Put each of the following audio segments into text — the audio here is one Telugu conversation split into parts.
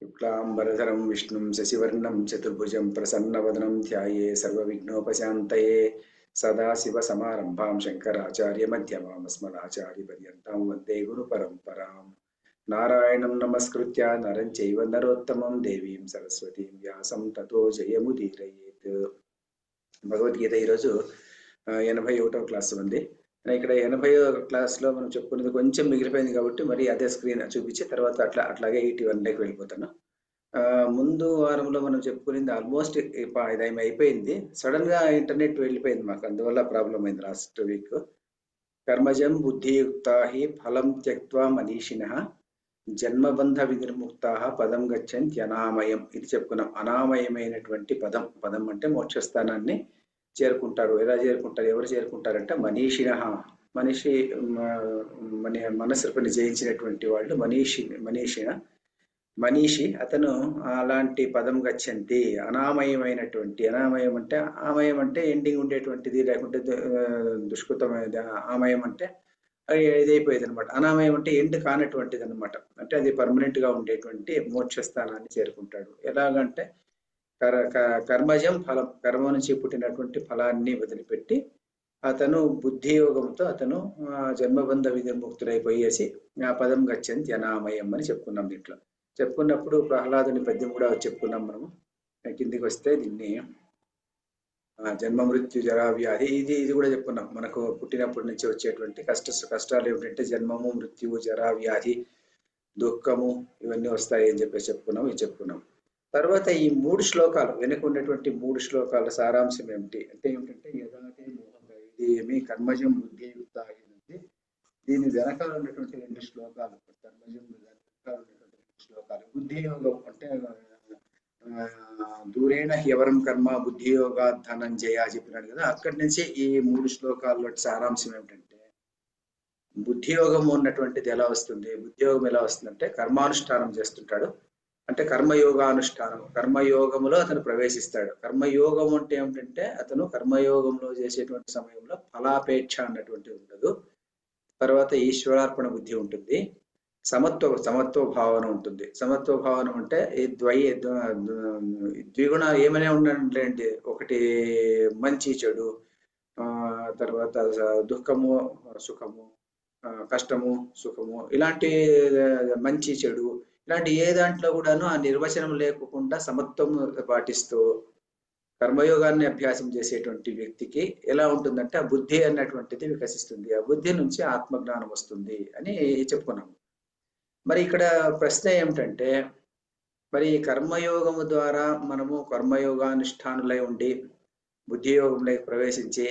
शुक्लांबरधरं विष्णुं शशिवर्णं चतुर्भुजं प्रसन्नवदनं ध्याये सर्वविघ्नोपशान्तये सदाशिवसमारम्भां शङ्कराचार्यमध्यमाम् अस्मदाचार्यपर्यन्तां वन्दे गुरुपरम्परां नारायणं नमस्कृत्य नरं चैव नरोत्तमं देवीं सरस्वतीं व्यासं ततो जयमुदीरयेत्। భగవద్గీత ఈరోజు 81వ క్లాస్ ఉంది. ఇక్కడ 80వ క్లాస్లో మనం చెప్పుకునేది కొంచెం మిగిలిపోయింది కాబట్టి మరి అదే స్క్రీన్ చూపించి తర్వాత అట్లాగే 81లోకి వెళ్ళిపోతాను. ముందు వారంలో మనం చెప్పుకునేది ఆల్మోస్ట్ ఇది అయిపోయింది. సడన్గా ఇంటర్నెట్ వెళ్ళిపోయింది మాకు, అందువల్ల ప్రాబ్లం అయింది లాస్ట్ వీక్. కర్మజం బుద్ధియుక్తా హి ఫలం త్యక్త్వా మనీషిణః జన్మబంధ వినిర్ముక్తా పదం గచ్చంతి అనామయం. ఇది చెప్పుకున్నాం. అనామయమైనటువంటి పదం అంటే మోక్షస్థానాన్ని చేరుకుంటారు. ఎలా చేరుకుంటారు, ఎవరు చేరుకుంటారంటే మనీషిణః, మనసుని జయించినటువంటి వాళ్ళు మనీషి అతను అలాంటి పదం గచ్చంతి. అనామయమైనటువంటి, అనామయం అంటే ఆమయం అంటే ఎండింగ్ ఉండేటువంటిది, లేకుంటే దుష్కృతమైనది. ఆమయం అంటే ఇదైపోయేది అనమాట. అనామయం అంటే ఎండ్ కానటువంటిది అనమాట. అంటే అది పర్మనెంట్ గా ఉండేటువంటి మోక్షస్థానాన్ని చేరుకుంటాడు. ఎలాగంటే కర్మజం ఫలం, కర్మ నుంచి పుట్టినటువంటి ఫలాన్ని వదిలిపెట్టి అతను బుద్ధి యోగంతో అతను జన్మబంధ వినిర్ముక్తుడైపోయేసి ఆ పదం గచ్చంతి అనామయం అని చెప్పుకున్నాం. దీంట్లో చెప్పుకున్నప్పుడు ప్రహ్లాదుని పద్యం కూడా చెప్పుకున్నాం మనము. కిందికి వస్తే దీన్ని జన్మ మృత్యు జరా వ్యాధి ఇది కూడా చెప్పుకున్నాం. మనకు పుట్టినప్పటి నుంచి వచ్చేటువంటి కష్టాలు ఏమిటంటే జన్మము, మృత్యువు, జరా వ్యాధి, దుఃఖము ఇవన్నీ వస్తాయి అని చెప్పేసి చెప్పుకున్నాం. తర్వాత ఈ 3 శ్లోకాలు వెనుక ఉన్నటువంటి 3 శ్లోకాల సారాంశం ఏమిటంటే యదాతే మోహంగా, ఇది ఏమి కర్మజం బుద్ధియుక్త అయింది. దీని వెనకాల ఉన్నటువంటి 2 శ్లోకాలు, కర్మజం వెనకాల ఉన్నటువంటి 2 శ్లోకాలు బుద్ధి యోగం అంటే దూరేణ హ్యవరం కర్మ బుద్ధి యోగా ధనంజయ చెప్పినాడు కదా. అక్కడి నుంచి ఈ 3 శ్లోకాల్లో సారాంశం ఏమిటంటే బుద్ధి యోగం ఉన్నటువంటిది ఎలా వస్తుంది. బుద్ధి యోగం ఎలా వస్తుందంటే కర్మానుష్ఠానం చేస్తుంటాడు, అంటే కర్మయోగానుష్ఠానం, కర్మయోగములో అతను ప్రవేశిస్తాడు. కర్మయోగం అంటే ఏమిటంటే అతను కర్మయోగంలో చేసేటువంటి సమయంలో ఫలాపేక్ష అన్నటువంటిది ఉండదు. తర్వాత ఈశ్వరార్పణ బుద్ధి ఉంటుంది, సమత్వ భావన ఉంటుంది. సమత్వ భావన అంటే ఈ ద్విగుణాలు ఏమైనా ఉండండి, ఒకటి మంచి చెడు, తర్వాత దుఃఖము సుఖము, కష్టము సుఖము, ఇలాంటి మంచి చెడు ఇలాంటి ఏ దాంట్లో కూడాను ఆ నిర్వచనం లేకుండా సమత్వం పాటిస్తూ కర్మయోగాన్ని అభ్యాసం చేసేటువంటి వ్యక్తికి ఎలా ఉంటుందంటే ఆ బుద్ధి అన్నటువంటిది వికసిస్తుంది. ఆ బుద్ధి నుంచి ఆత్మజ్ఞానం వస్తుంది అని చెప్పుకున్నాము. మరి ఇక్కడ ప్రశ్న ఏమిటంటే మరి కర్మయోగము ద్వారా మనము కర్మయోగానుష్ఠానులై ఉండి బుద్ధియోగంలోకి ప్రవేశించి,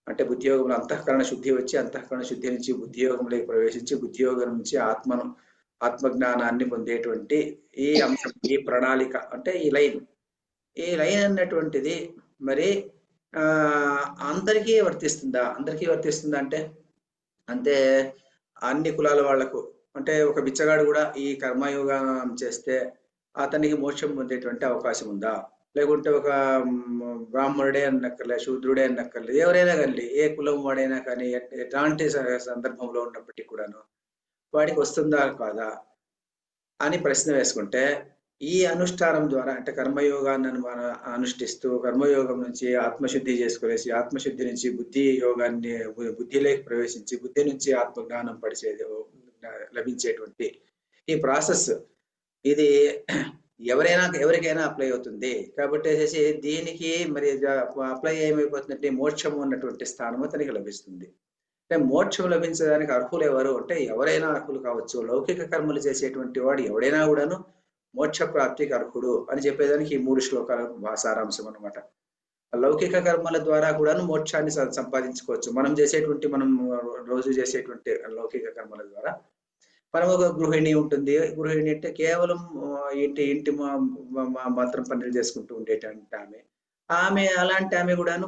అంటే బుద్ధియోగంలో అంతఃకరణ శుద్ధి వచ్చి అంతఃకరణ శుద్ధి నుంచి బుద్ధియోగంలోకి ప్రవేశించి బుద్ధియోగం నుంచి ఆత్మజ్ఞానాన్ని పొందేటువంటి ఈ అంశం, ఈ ప్రణాళిక అంటే ఈ లైన్ అన్నటువంటిది మరి అందరికీ వర్తిస్తుందా అంటే అన్ని కులాల వాళ్లకు, అంటే ఒక బిచ్చగాడు కూడా ఈ కర్మయోగం చేస్తే అతనికి మోక్షం పొందేటువంటి అవకాశం ఉందా? లేకుంటే ఒక బ్రాహ్మణుడే అన్నక్కర్లే, శూద్రుడే అన్నక్కర్లేదు, ఎవరైనా కానీ, ఏ కులం వాడైనా కానీ, ఎలాంటి సందర్భంలో ఉన్నప్పటికీ కూడాను వాడికి వస్తుందా కాదా అని ప్రశ్న వేసుకుంటే ఈ అనుష్ఠానం ద్వారా, అంటే కర్మయోగాన్ని మనం అనుష్ఠిస్తూ కర్మయోగం నుంచి ఆత్మశుద్ధి చేసుకునేసి ఆత్మశుద్ధి నుంచి బుద్ధిలోకి ప్రవేశించి బుద్ధి నుంచి ఆత్మజ్ఞానం లభించేటువంటి ఈ ప్రాసెస్ ఇది ఎవరికైనా అప్లై అవుతుంది. కాబట్టి దీనికి మరి అప్లై ఏమైపోతుందంటే మోక్షము ఉన్నటువంటి స్థానం అతనికి లభిస్తుంది. అంటే మోక్షం లభించడానికి అర్హులు ఎవరు అంటే ఎవరైనా అర్హులు కావచ్చు. లౌకిక కర్మలు చేసేటువంటి వాడు ఎవడైనా కూడాను మోక్ష ప్రాప్తికి అర్హుడు అని చెప్పేదానికి ఈ 3 శ్లోకాల సారాంశం అనమాట. లౌకిక కర్మల ద్వారా కూడాను మోక్షాన్ని సంపాదించుకోవచ్చు. మనం రోజు చేసేటువంటి లౌకిక కర్మల ద్వారా మనం ఒక గృహిణి ఉంటుంది. గృహిణి అంటే కేవలం ఇంటి మాత్రం పనులు చేసుకుంటూ ఉండేటువంటి ఆమె అలాంటి ఆమె కూడాను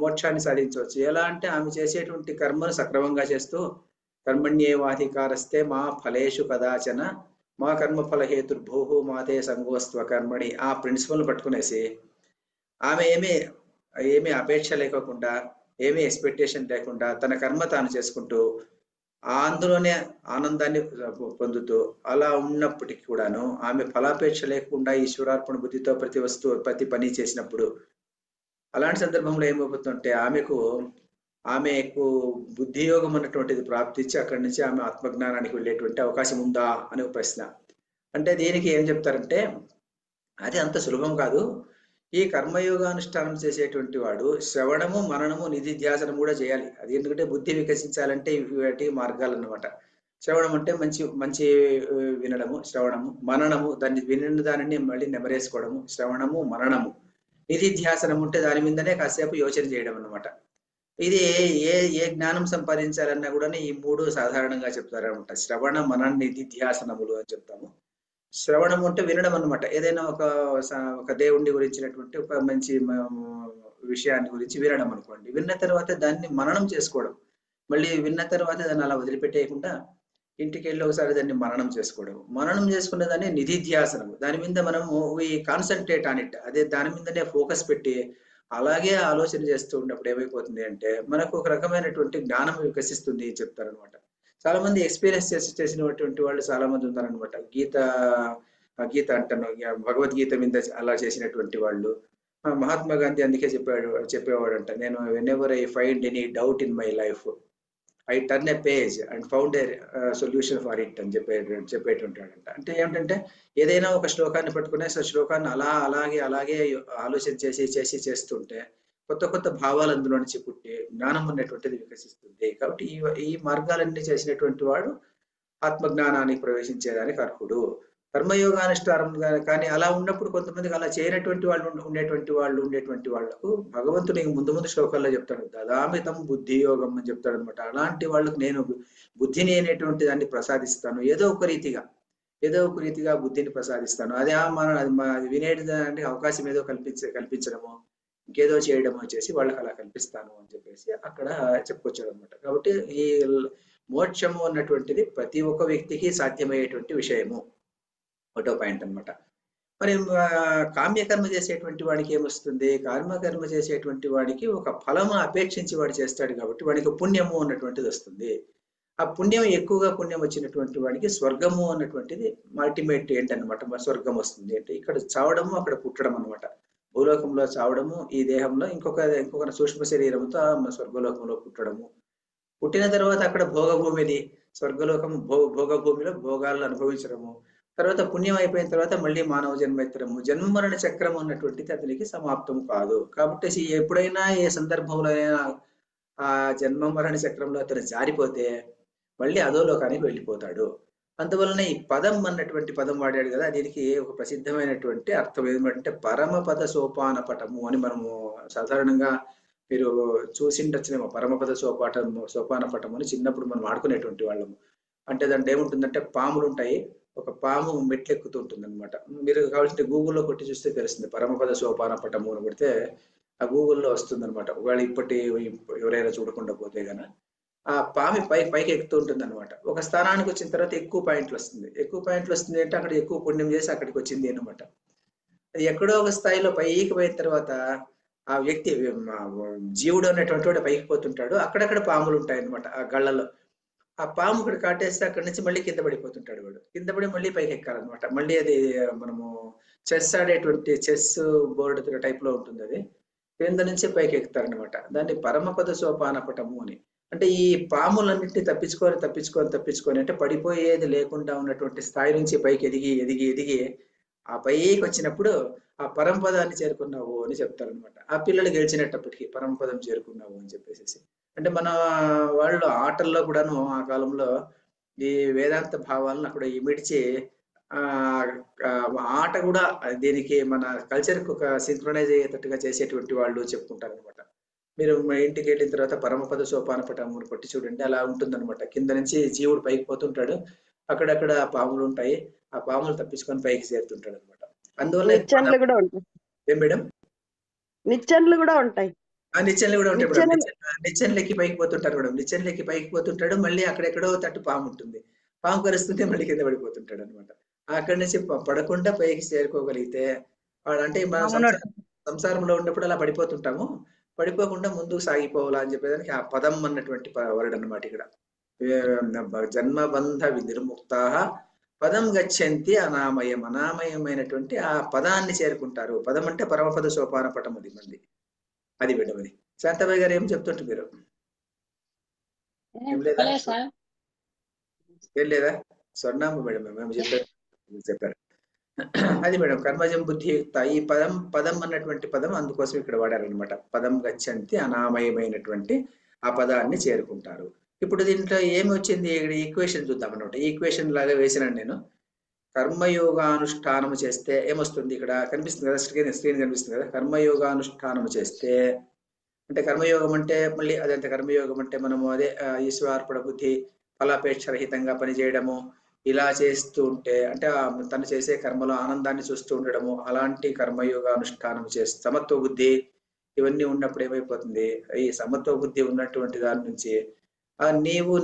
మోక్షాన్ని సాధించవచ్చు. ఎలా అంటే ఆమె చేసేటువంటి కర్మను సక్రమంగా చేస్తూ కర్మణ్యేవాధికారస్తే మా ఫలేషు కదాచన మా కర్మ ఫల హేతుర్భూ మాతే సంగోస్త్వ కర్మణి, ఆ ప్రిన్సిపల్ పట్టుకునేసి ఆమె ఏమీ అపేక్ష లేకుండా, ఏమీ ఎక్స్పెక్టేషన్ లేకుండా తన కర్మ తాను చేసుకుంటూ అందులోనే ఆనందాన్ని పొందుతూ అలా ఉన్నప్పటికీ కూడాను ఆమె ఫలాపేక్ష లేకుండా ఈశ్వరార్పణ బుద్ధితో ప్రతి పని చేసినప్పుడు అలాంటి సందర్భంలో ఏమైపోతుందంటే ఆమెకు బుద్ధి యోగం అన్నటువంటిది ప్రాప్తించి అక్కడి నుంచి ఆమె ఆత్మజ్ఞానానికి వెళ్ళేటువంటి అవకాశం ఉందా అనే ప్రశ్న. అంటే దీనికి ఏం చెప్తారంటే అది అంత సులభం కాదు. ఈ కర్మయోగానుష్ఠానం చేసేటువంటి వాడు శ్రవణము, మననము, నిధిధ్యాసనం కూడా చేయాలి. అది ఎందుకంటే బుద్ధి వికసించాలంటే ఇవి మార్గాలు అన్నమాట. శ్రవణం అంటే మంచి మంచి వినడము, శ్రవణము, మననము దాన్ని వినిన దానిని మళ్ళీ నెమరేసుకోవడము, శ్రవణము, మననము. నిధిధ్యాసనం ఉంటే దాని మీదనే కాసేపు యోచన చేయడం అన్నమాట. ఇది ఏ జ్ఞానం సంపాదించాలన్నా కూడా ఈ 3 సాధారణంగా చెప్తారనమాట. శ్రవణ, మనన, నిధిధ్యాసనములు అని చెప్తాము. శ్రవణం అంటే వినడం అన్నమాట. ఏదైనా ఒక దేవుణ్ణి గురించినటువంటి ఒక మంచి విషయాన్ని గురించి వినడం అనుకోండి. విన్న తర్వాత దాన్ని మననం చేసుకోవడం. మళ్ళీ విన్న తర్వాత దాన్ని అలా వదిలిపెట్టేయకుండా ఇంటికెళ్ళి ఒకసారి దాన్ని మననం చేసుకోవడం. మననం చేసుకున్న దాన్ని నిధిధ్యాసనం. దాని మీద మనము కాన్సన్ట్రేట్ ఆన్ ఇట్. అదే దాని మీదనే ఫోకస్ పెట్టి అలాగే ఆలోచన చేస్తూ ఉన్నప్పుడు ఏమైపోతుంది అంటే మనకు ఒక రకమైనటువంటి జ్ఞానం వికసిస్తుంది చెప్తారనమాట. చాలా మంది ఎక్స్పీరియన్స్ చేసినటువంటి వాళ్ళు చాలా మంది ఉన్నారనమాట. గీత అంటాను, భగవద్గీత మీద అలా చేసినటువంటి వాళ్ళు. మహాత్మా గాంధీ అందుకే చెప్పేవాడంట, నేను whenever I find any doubt in my life I turn a page and found a solution for it అని చెప్పేటుంటాడంట. అంటే ఏమిటంటే ఏదైనా ఒక శ్లోకాన్ని పట్టుకునే శ్లోకాన్ని అలాగే ఆలోచన చేస్తుంటే కొత్త కొత్త భావాలు అందులో నుంచి పుట్టి జ్ఞానం అనేటువంటిది వికసిస్తుంది. కాబట్టి ఈ మార్గాలన్నీ చేసినటువంటి వాడు ఆత్మజ్ఞానానికి ప్రవేశించేదానికి అర్హుడు. కర్మయోగానుష్ఠానం కానీ అలా ఉన్నప్పుడు కొంతమందికి అలా చేయనటువంటి ఉండేటువంటి వాళ్లకు భగవంతుని ముందు శ్లోకాల్లో చెప్తాడు, దదామితం బుద్ధి యోగం అని చెప్తాడు అనమాట. అలాంటి వాళ్ళకు నేను బుద్ధిని అనేటువంటి దాన్ని ప్రసాదిస్తాను, ఏదో ఒక రీతిగా బుద్ధిని ప్రసాదిస్తాను. అది వినేదానికి అవకాశం ఏదో కల్పించడము, ఇంకేదో చేయడమో చేసి వాళ్ళకి అలా కల్పిస్తాను అని చెప్పేసి అక్కడ చెప్పుకొచ్చాడు అనమాట. కాబట్టి ఈ మోక్షము అన్నటువంటిది ప్రతి ఒక్క వ్యక్తికి సాధ్యమయ్యేటువంటి విషయము. ఒకటో పాయింట్ అనమాట. మరి కామ్యకర్మ చేసేటువంటి వాడికి ఏమొస్తుంది? కర్మ చేసేటువంటి వాడికి ఒక ఫలము అపేక్షించి వాడు చేస్తాడు కాబట్టి వాడికి పుణ్యము అన్నటువంటిది వస్తుంది. ఆ ఎక్కువగా పుణ్యం వచ్చినటువంటి వాడికి స్వర్గము అన్నటువంటిది అల్టిమేట్ ఏంటన్నమాట. స్వర్గం వస్తుంది అంటే ఇక్కడ చావడము, అక్కడ పుట్టడం అనమాట. భూలోకంలో చావడము, ఈ దేహంలో ఇంకొక సూక్ష్మ శరీరంతో స్వర్గలోకంలో పుట్టడము. పుట్టిన తర్వాత అక్కడ భోగభూమిది స్వర్గలోకం, భోగభూమిలో భోగాలను అనుభవించడము. తర్వాత పుణ్యం అయిపోయిన తర్వాత మళ్ళీ మానవ జన్మ ఎత్తడము. జన్మమరణ చక్రం అన్నటువంటిది అతనికి సమాప్తం కాదు. కాబట్టి ఎప్పుడైనా ఏ సందర్భంలో అయినా ఆ జన్మ మరణ చక్రంలో అతను జారిపోతే మళ్ళీ అధోలోకానికి వెళ్ళిపోతాడు. అందువలన ఈ పదం అన్నటువంటి పదం వాడాడు కదా, దీనికి ఒక ప్రసిద్ధమైనటువంటి అర్థం ఏమంటే పరమపద సోపాన పటము అని మనము సాధారణంగా మీరు చూసిండొచ్చునేమో. పరమపద సోపాన పటము అని చిన్నప్పుడు మనం ఆడుకునేటువంటి వాళ్ళము. అంటే దాంట్లో ఏముంటుందంటే పాములు ఉంటాయి, ఒక పాము మెట్లెక్కుతూ ఉంటుంది అనమాట. మీరు కావాల్సింటే గూగుల్లో కొట్టి చూస్తే తెలుస్తుంది. పరమపద సోపాన పటము అని కొడితే ఆ గూగుల్లో వస్తుంది అనమాట. ఒకవేళ ఎవరైనా చూడకుండా పోతే గన ఆ పామి పైకి ఎక్కుతూ ఉంటుంది అనమాట. ఒక స్థానానికి వచ్చిన తర్వాత ఎక్కువ పాయింట్లు వస్తుంది అంటే అక్కడ ఎక్కువ పుణ్యం చేసి అక్కడికి వచ్చింది అనమాట. అది ఎక్కడో ఒక స్థాయిలో పైకి పోయిన తర్వాత ఆ వ్యక్తి జీవుడు అనేటువంటి వాడు పైకి పోతుంటాడు. అక్కడక్కడ పాములు ఉంటాయి అనమాట ఆ గళ్ళలో. ఆ పాము ఇక్కడ కాటేస్తే అక్కడి నుంచి మళ్ళీ కింద పడిపోతుంటాడు వాడు. కింద పడి మళ్ళీ పైకి ఎక్కాలన్నమాట. మళ్ళీ అది మనము చెస్ బోర్డు టైప్ లో ఉంటుంది. అది కింద నుంచి పైకి ఎక్కుతారనమాట. దాన్ని పరమపద సోపాన పటము అని. అంటే ఈ పాములన్నింటినీ తప్పించుకొని అంటే పడిపోయేది లేకుండా ఉన్నటువంటి స్థాయి నుంచి పైకి ఎదిగి ఆ పైకి వచ్చినప్పుడు ఆ పరంపదాన్ని చేరుకున్నావు అని చెప్తారనమాట. ఆ పిల్లలు గెలిచినప్పటికీ పరమపదం చేరుకున్నావు అని చెప్పేసి. అంటే మన వాళ్ళు ఆటల్లో కూడాను ఆ కాలంలో ఈ వేదాంత భావాలను అక్కడ ఇమిడ్చి ఆట కూడా దీనికి మన కల్చర్కి ఒక సింక్రనైజ్ అయ్యేటట్టుగా చేసేటువంటి వాళ్ళు చెప్పుకుంటారు అనమాట. మీరు ఇంటికి వెళ్ళిన తర్వాత పరమపద సోపాన పటము పట్టి చూడండి, అలా ఉంటుందన్నమాట. కింద నుంచి జీవుడు పైకి పోతుంటాడు, అక్కడక్కడ పాములు ఉంటాయి, ఆ పాములు తప్పించుకొని పైకి చేరుతుంటాడు అనమాట. అందువల్ల ఏం మేడం నిచ్చెనలు కూడా ఉంటాయి. నిచ్చెనలు కూడా ఉంటాయి మేడం. నిచ్చెనలెక్కి పైకి పోతుంటారు మేడం. నిచ్చెనలెక్కి పైకి పోతుంటాడు, మళ్ళీ అక్కడెక్కడో తట్టు పాము ఉంటుంది, పాము కరుస్తుంటే మళ్ళీ కింద పడిపోతుంటాడు అనమాట. అక్కడి నుంచి పడకుండా పైకి చేరుకోగలిగితే వాడు, అంటే మన సంసారంలో ఉన్నప్పుడు అలా పడిపోతుంటాము, పడిపోకుండా ముందుకు సాగిపోవాలా అని చెప్పేదానికి ఆ పదం అన్నటువంటి వర్డ్ అన్నమాట ఇక్కడ. జన్మబంధ వినిర్ముక్తా పదం గచ్చంతి అనామయం. అనామయమైనటువంటి ఆ పదాన్ని చేరుకుంటారు. పదం అంటే పరమపద సోపాన పటం. అది మంది అది విడవది. శాంతబాయి గారు ఏం చెప్తుంటారు మీరు? ఏం లేదా? ఏం లేదా? స్వర్ణాంబ మేడం మేము చెప్పారు. అది మేడం కర్మజం బుద్ధియుక్త. ఈ పదం అన్నటువంటి పదం అందుకోసం ఇక్కడ వాడారనమాట. పదం గచ్చంతి అనామయమైనటువంటి ఆ పదాన్ని చేరుకుంటారు. ఇప్పుడు దీంట్లో ఏమి వచ్చింది? ఇక్కడ ఈక్వేషన్ చూద్దాం అనమాట. ఈక్వేషన్ లాగా వేసినాను నేను. కర్మయోగానుష్ఠానం చేస్తే ఏమొస్తుంది? ఇక్కడ కనిపిస్తుంది కదా, స్క్రీన్ కనిపిస్తుంది కదా. కర్మయోగానుష్ఠానం చేస్తే అంటే కర్మయోగం అంటే మళ్ళీ అదంత కర్మయోగం అంటే మనము అదే ఈశ్వరార్పణ బుద్ధి, ఫలాపేక్ష రహితంగా పనిచేయడము, ఇలా చేస్తూ ఉంటే అంటే తను చేసే కర్మలో ఆనందాన్ని చూస్తూ ఉండడము, అలాంటి కర్మయోగానుష్ఠానం చేస్తే సమత్వ బుద్ధి ఇవన్నీ ఉన్నప్పుడు ఏమైపోతుంది? ఈ సమత్వ బుద్ధి ఉన్నటువంటి దాని నుంచి నీవు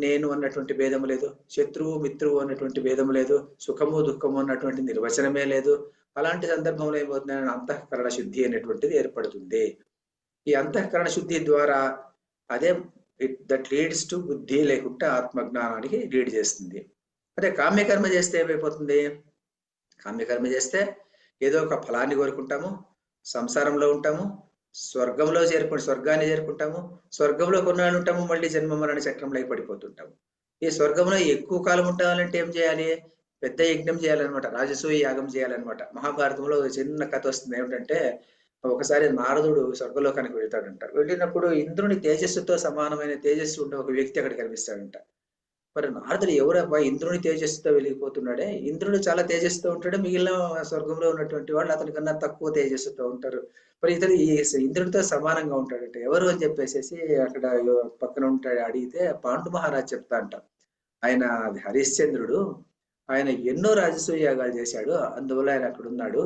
నేను అన్నటువంటి భేదము లేదు, శత్రువు మిత్రువు అన్నటువంటి భేదము లేదు, సుఖము దుఃఖము అన్నటువంటి నిర్వచనమే లేదు. అలాంటి సందర్భంలో ఏమవుతుంది? అంతఃకరణ శుద్ధి అనేటువంటిది ఏర్పడుతుంది. ఈ అంతఃకరణ శుద్ధి ద్వారా అదే దట్ లీడ్స్ టు బుద్ధి, లేకుంటే ఆత్మజ్ఞానానికి లీడ్ చేస్తుంది. అదే కామ్యకర్మ చేస్తే ఏమైపోతుంది? కామ్యకర్మ చేస్తే ఏదో ఒక ఫలాన్ని కోరుకుంటాము, సంసారంలో ఉంటాము, స్వర్గాన్ని చేరుకుంటాము, స్వర్గంలో కొన్నాళ్ళు ఉంటాము, మళ్ళీ జన్మ మరణ చక్రంలో పడిపోతుంటాము. ఈ స్వర్గంలో ఎక్కువ కాలం ఉండాలంటే ఏం చేయాలి? పెద్ద యజ్ఞం చేయాలన్నమాట, రాజసూయ యాగం చేయాలన్నమాట. మహాభారతంలో చిన్న కథ వస్తుంది. ఏమిటంటే ఒకసారి నారదుడు స్వర్గలోకానికి వెళ్తాడంట. వెళ్ళినప్పుడు ఇంద్రుని తేజస్సుతో సమానమైన తేజస్సు ఉండే ఒక వ్యక్తి అక్కడ కనిపిస్తాడంట. మరి నారదుడు ఎవరబ్బా ఇంద్రుని తేజస్సుతో వెలిగిపోతున్నాడే? ఇంద్రుడు చాలా తేజస్సుతో ఉంటాడు, మిగిలిన స్వర్గంలో ఉన్నటువంటి వాళ్ళు అతని కన్నా తక్కువ తేజస్సుతో ఉంటారు. మరి ఇతడు ఈ ఇంద్రుడితో సమానంగా ఉంటాడంటే ఎవరు అని చెప్పేసి అక్కడ పక్కన ఉంటాడు అడిగితే పాండు మహారాజ్ చెప్తా అంట. ఆయన హరిశ్చంద్రుడు, ఆయన ఎన్నో రాజసూయ యాగాలు చేశాడు, అందువల్ల ఆయన అక్కడ ఉన్నాడు.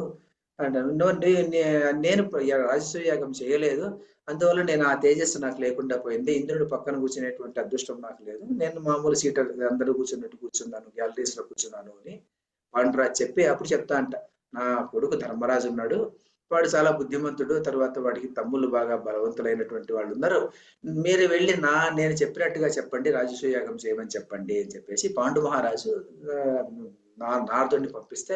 నేను రాజసూయ యాగం చేయలేదు, అందువల్ల నేను ఆ తేజస్సు నాకు లేకుండా పోయింది. ఇంద్రుడు పక్కన కూర్చునేటువంటి అదృష్టం నాకు లేదు, నేను మామూలు సీటర్ అందరూ కూర్చున్నట్టు కూర్చున్నాను, గ్యాలరీస్ లో కూర్చున్నాను అని పాండురాజు చెప్పి అప్పుడు చెప్తా అంట, నా కొడుకు ధర్మరాజు ఉన్నాడు, వాడు చాలా బుద్ధిమంతుడు, తర్వాత వాడికి తమ్ముళ్ళు బాగా బలవంతులైనటువంటి వాళ్ళు ఉన్నారు, మీరు వెళ్ళి నేను చెప్పినట్టుగా చెప్పండి, రాజసూయ యాగం చేయమని చెప్పండి అని చెప్పేసి పాండు మహారాజు నారదుడిని పంపిస్తే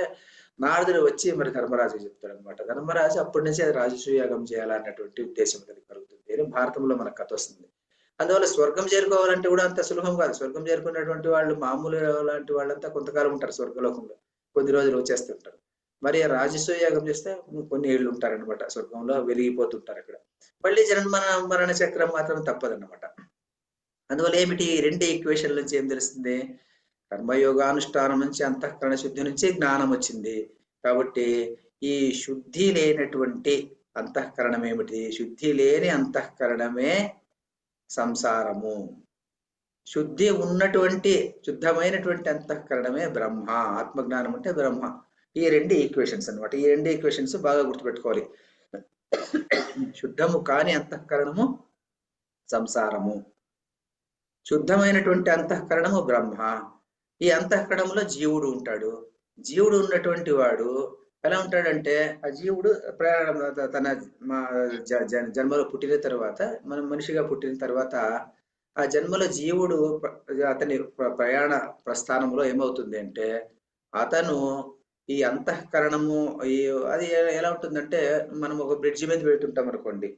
నారదుడు వచ్చి మరి ధర్మరాజు చెప్తాడు అనమాట. ధర్మరాజు అప్పటి నుంచి అది రాజసూయ యాగం చేయాలన్నటువంటి ఉద్దేశం కలుగుతుంది. భారతంలో మనకు కథ వస్తుంది. అందువల్ల స్వర్గం చేరుకోవాలంటే కూడా అంత సులభం కాదు. స్వర్గం చేరుకున్నటువంటి వాళ్ళు మామూలు లాంటి వాళ్ళంతా కొంతకాలం ఉంటారు స్వర్గలోకంలో, కొద్ది రోజులు వచ్చేస్తుంటారు. మరి రాజసూయ యాగం చేస్తే కొన్ని ఏళ్ళు ఉంటారనమాట, స్వర్గంలో వెలిగిపోతుంటారు అక్కడ. మళ్ళీ జన్మ మరణ చక్రం మాత్రం తప్పదన్నమాట. అందువల్ల ఏమిటి? రెండు ఈక్వేషన్ల నుంచి ఏం తెలుస్తుంది? కర్మయోగానుష్ఠానం నుంచి అంతఃకరణ శుద్ధి నుంచి జ్ఞానం వచ్చింది. కాబట్టి ఈ శుద్ధి లేనటువంటి అంతఃకరణం ఏమిటి? శుద్ధి లేని అంతఃకరణమే సంసారము. శుద్ధి ఉన్నటువంటి శుద్ధమైనటువంటి అంతఃకరణమే బ్రహ్మ. ఆత్మజ్ఞానం అంటే బ్రహ్మ. ఈ రెండు ఈక్వేషన్స్ అనమాట. ఈ రెండు ఈక్వేషన్స్ బాగా గుర్తుపెట్టుకోవాలి. శుద్ధము కాని అంతఃకరణము సంసారము, శుద్ధమైనటువంటి అంతఃకరణము బ్రహ్మ. ఈ అంతఃకరణంలో జీవుడు ఉంటాడు. జీవుడు ఉన్నటువంటి వాడు ఎలా ఉంటాడంటే, ఆ జీవుడు తన జన్మలో పుట్టిన తర్వాత, మనం మనిషిగా పుట్టిన తర్వాత ఆ జన్మలో జీవుడు అతని ప్రయాణ ప్రస్థానంలో ఏమవుతుంది అంటే, అతను ఈ అంతఃకరణము అది ఎలా ఉంటుందంటే, మనం ఒక బ్రిడ్జి మీద వెళ్తుంటాం అనుకోండి,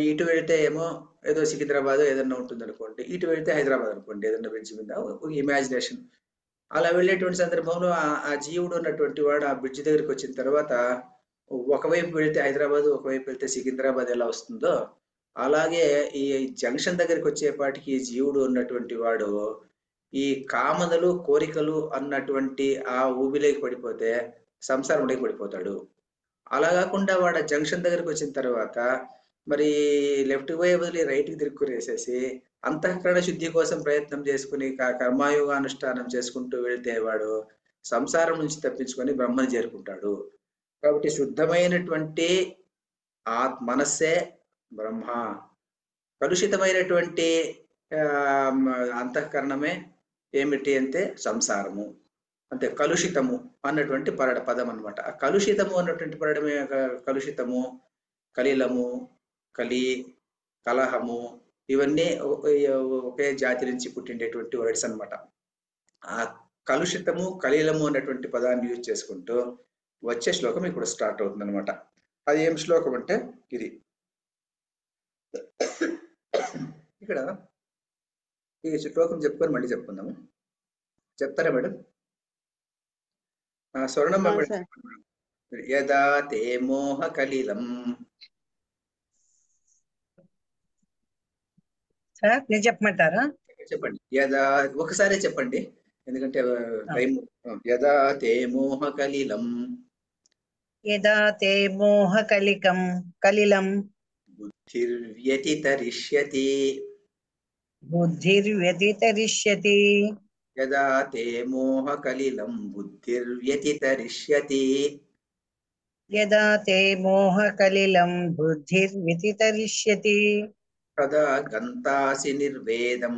ఇటు వెళితే ఏమో ఏదో సికింద్రాబాద్ ఏదన్నా ఉంటుంది అనుకోండి, ఇటు వెళితే హైదరాబాద్ అనుకోండి, ఏదన్నా బ్రిడ్జి మీద ఒక ఇమాజినేషన్. అలా వెళ్ళేటువంటి సందర్భంలో ఆ జీవుడు ఉన్నటువంటి వాడు ఆ బ్రిడ్జి దగ్గరికి వచ్చిన తర్వాత ఒకవైపు వెళితే హైదరాబాద్, ఒకవైపు వెళ్తే సికింద్రాబాద్ ఎలా వస్తుందో, అలాగే ఈ జంక్షన్ దగ్గరికి వచ్చేపాటికి జీవుడు ఉన్నటువంటి వాడు ఈ కామనలు కోరికలు అన్నటువంటి ఆ ఊబిలోకి పడిపోతే సంసారంలోకి పడిపోతాడు. అలా కాకుండా వాడు ఆ జంక్షన్ దగ్గరికి వచ్చిన తర్వాత మరి లెఫ్ట్ పోయే బదులు రైట్కి తిరుక్కునేసేసి అంతఃకరణ శుద్ధి కోసం ప్రయత్నం చేసుకుని కర్మయోగానుష్ఠానం చేసుకుంటూ వెళితే వాడు సంసారం నుంచి తప్పించుకొని బ్రహ్మని చేరుకుంటాడు. కాబట్టి శుద్ధమైనటువంటి మనస్సే బ్రహ్మ, కలుషితమైనటువంటి అంతఃకరణమే ఏమిటి అంటే సంసారము. అంటే కలుషితము అన్నటువంటి పదం అనమాట. ఆ కలుషితము అన్నటువంటి పడమే కలుషితము, కలిలము, కలి, కలహము ఇవన్నీ ఒకే జాతి నుంచి పుట్టిండేటువంటి వర్డ్స్ అన్నమాట. ఆ కలుషితము కలీలము అన్నటువంటి పదాన్ని యూజ్ చేసుకుంటూ వచ్చే శ్లోకం ఇప్పుడు స్టార్ట్ అవుతుంది అనమాట. అది ఏం శ్లోకం అంటే ఇది. ఇక్కడ ఈ శ్లోకం చెప్పుకొని మళ్ళీ చెప్పుకుందాము. చెప్తారా మేడం? స్వర్ణమ్మ మేడం సార్ చెప్పండి మేడం. యదా తే మోహ కలిలం. సార్ నేను చెప్పమంటారా? చెప్పండి. యదా ఒకసారి చెప్పండి, ఎందుకంటే టైం. యదా తే మోహ కలిలం యదా తే మోహ కలిలం బుద్ధిర్వ్యతితరిష్యతి. బుద్ధిర్వ్యతితరిష్యతి. యదా తే మోహ కలిలం బుద్ధిర్వ్యతితరిష్యతి. యదా తే మోహ కలిలం బుద్ధిర్వ్యతితరిష్యతి. తదా గంతాసి నిర్వేదం.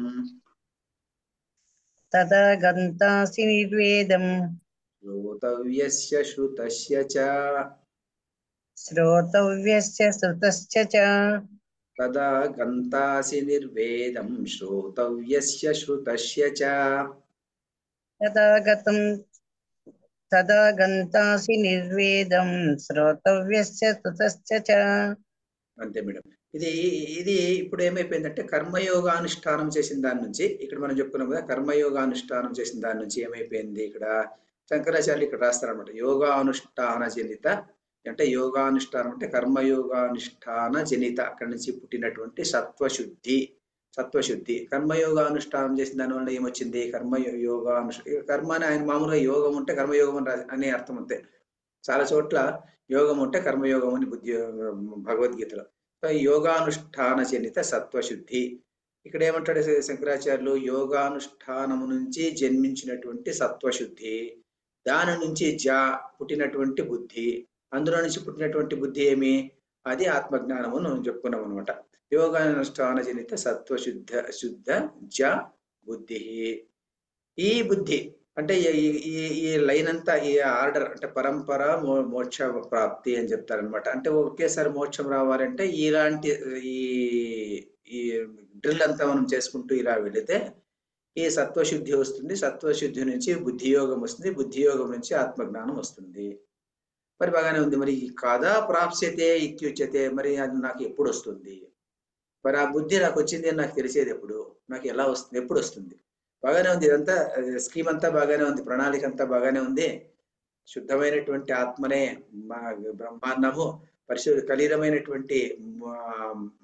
తదా గంతాసి నిర్వేదం. శ్రోతవ్యస్య శ్రుతస్య చ. శ్రోతవ్యస్య శ్రుతస్య చ. తదా గంతాసి నిర్వేదం శ్రోతవ్యస్య శ్రుతస్య చ. తదా గంతాసి నిర్వేదం శ్రోతవ్యస్య శ్రుతస్య చ. అంతే మేడం. ఇది ఇది ఇప్పుడు ఏమైపోయిందంటే కర్మయోగానుష్ఠానం చేసిన దాని నుంచి, ఇక్కడ మనం చెప్పుకున్నాం కదా, కర్మయోగానుష్ఠానం చేసిన దాని నుంచి ఏమైపోయింది, ఇక్కడ శంకరాచార్యులు ఇక్కడ రాస్తారనమాట. యోగానుష్ఠాన జనిత అంటే యోగానుష్ఠానం అంటే కర్మయోగానుష్ఠాన జనిత, అక్కడి నుంచి పుట్టినటువంటి సత్వశుద్ధి. కర్మయోగానుష్ఠానం చేసిన దాని వల్ల ఏమొచ్చింది, కర్మ అని ఆయన మామూలుగా యోగం ఉంటే కర్మయోగం అనే అర్థం అంతే. చాలా చోట్ల యోగం ఉంటే కర్మయోగం అని భగవద్గీతలో. సో యోగానుష్ఠాన జనిత సత్వశుద్ధి. ఇక్కడ ఏమంటాడు శంకరాచార్యులు, యోగానుష్ఠానము నుంచి జన్మించినటువంటి సత్వశుద్ధి, దాని నుంచి పుట్టినటువంటి బుద్ధి, అందులో నుంచి పుట్టినటువంటి బుద్ధి ఏమి, అది ఆత్మజ్ఞానము మనం చెప్పుకున్నాం అనమాట. యోగానుష్ఠాన జనిత శుద్ధ బుద్ధి. ఈ బుద్ధి అంటే ఈ లైన్ అంతా, ఈ ఆర్డర్ అంటే పరంపర మోక్ష ప్రాప్తి అని చెప్తారనమాట. అంటే ఒకేసారి మోక్షం రావాలంటే ఇలాంటి ఈ డ్రిల్ అంతా మనం చేసుకుంటూ ఇలా వెళితే ఈ సత్వశుద్ధి వస్తుంది. సత్వశుద్ధి నుంచి బుద్ధియోగం వస్తుంది. బుద్ధియోగం నుంచి ఆత్మజ్ఞానం వస్తుంది. మరి బాగానే ఉంది. మరి కాదా ప్రాప్స్యతే ఇత్యుచ్యతే, మరి అది నాకు ఎప్పుడు వస్తుంది, మరి ఆ బుద్ధి నాకు వచ్చింది అని నాకు తెలిసేది ఎప్పుడు, నాకు ఎలా వస్తుంది, ఎప్పుడు వస్తుంది? బాగానే ఉంది, ఇదంతా స్కీమ్ అంతా బాగానే ఉంది, ప్రణాళిక అంతా బాగానే ఉంది. శుద్ధమైనటువంటి ఆత్మనే బ్రహ్మాండము, కలీలమైనటువంటి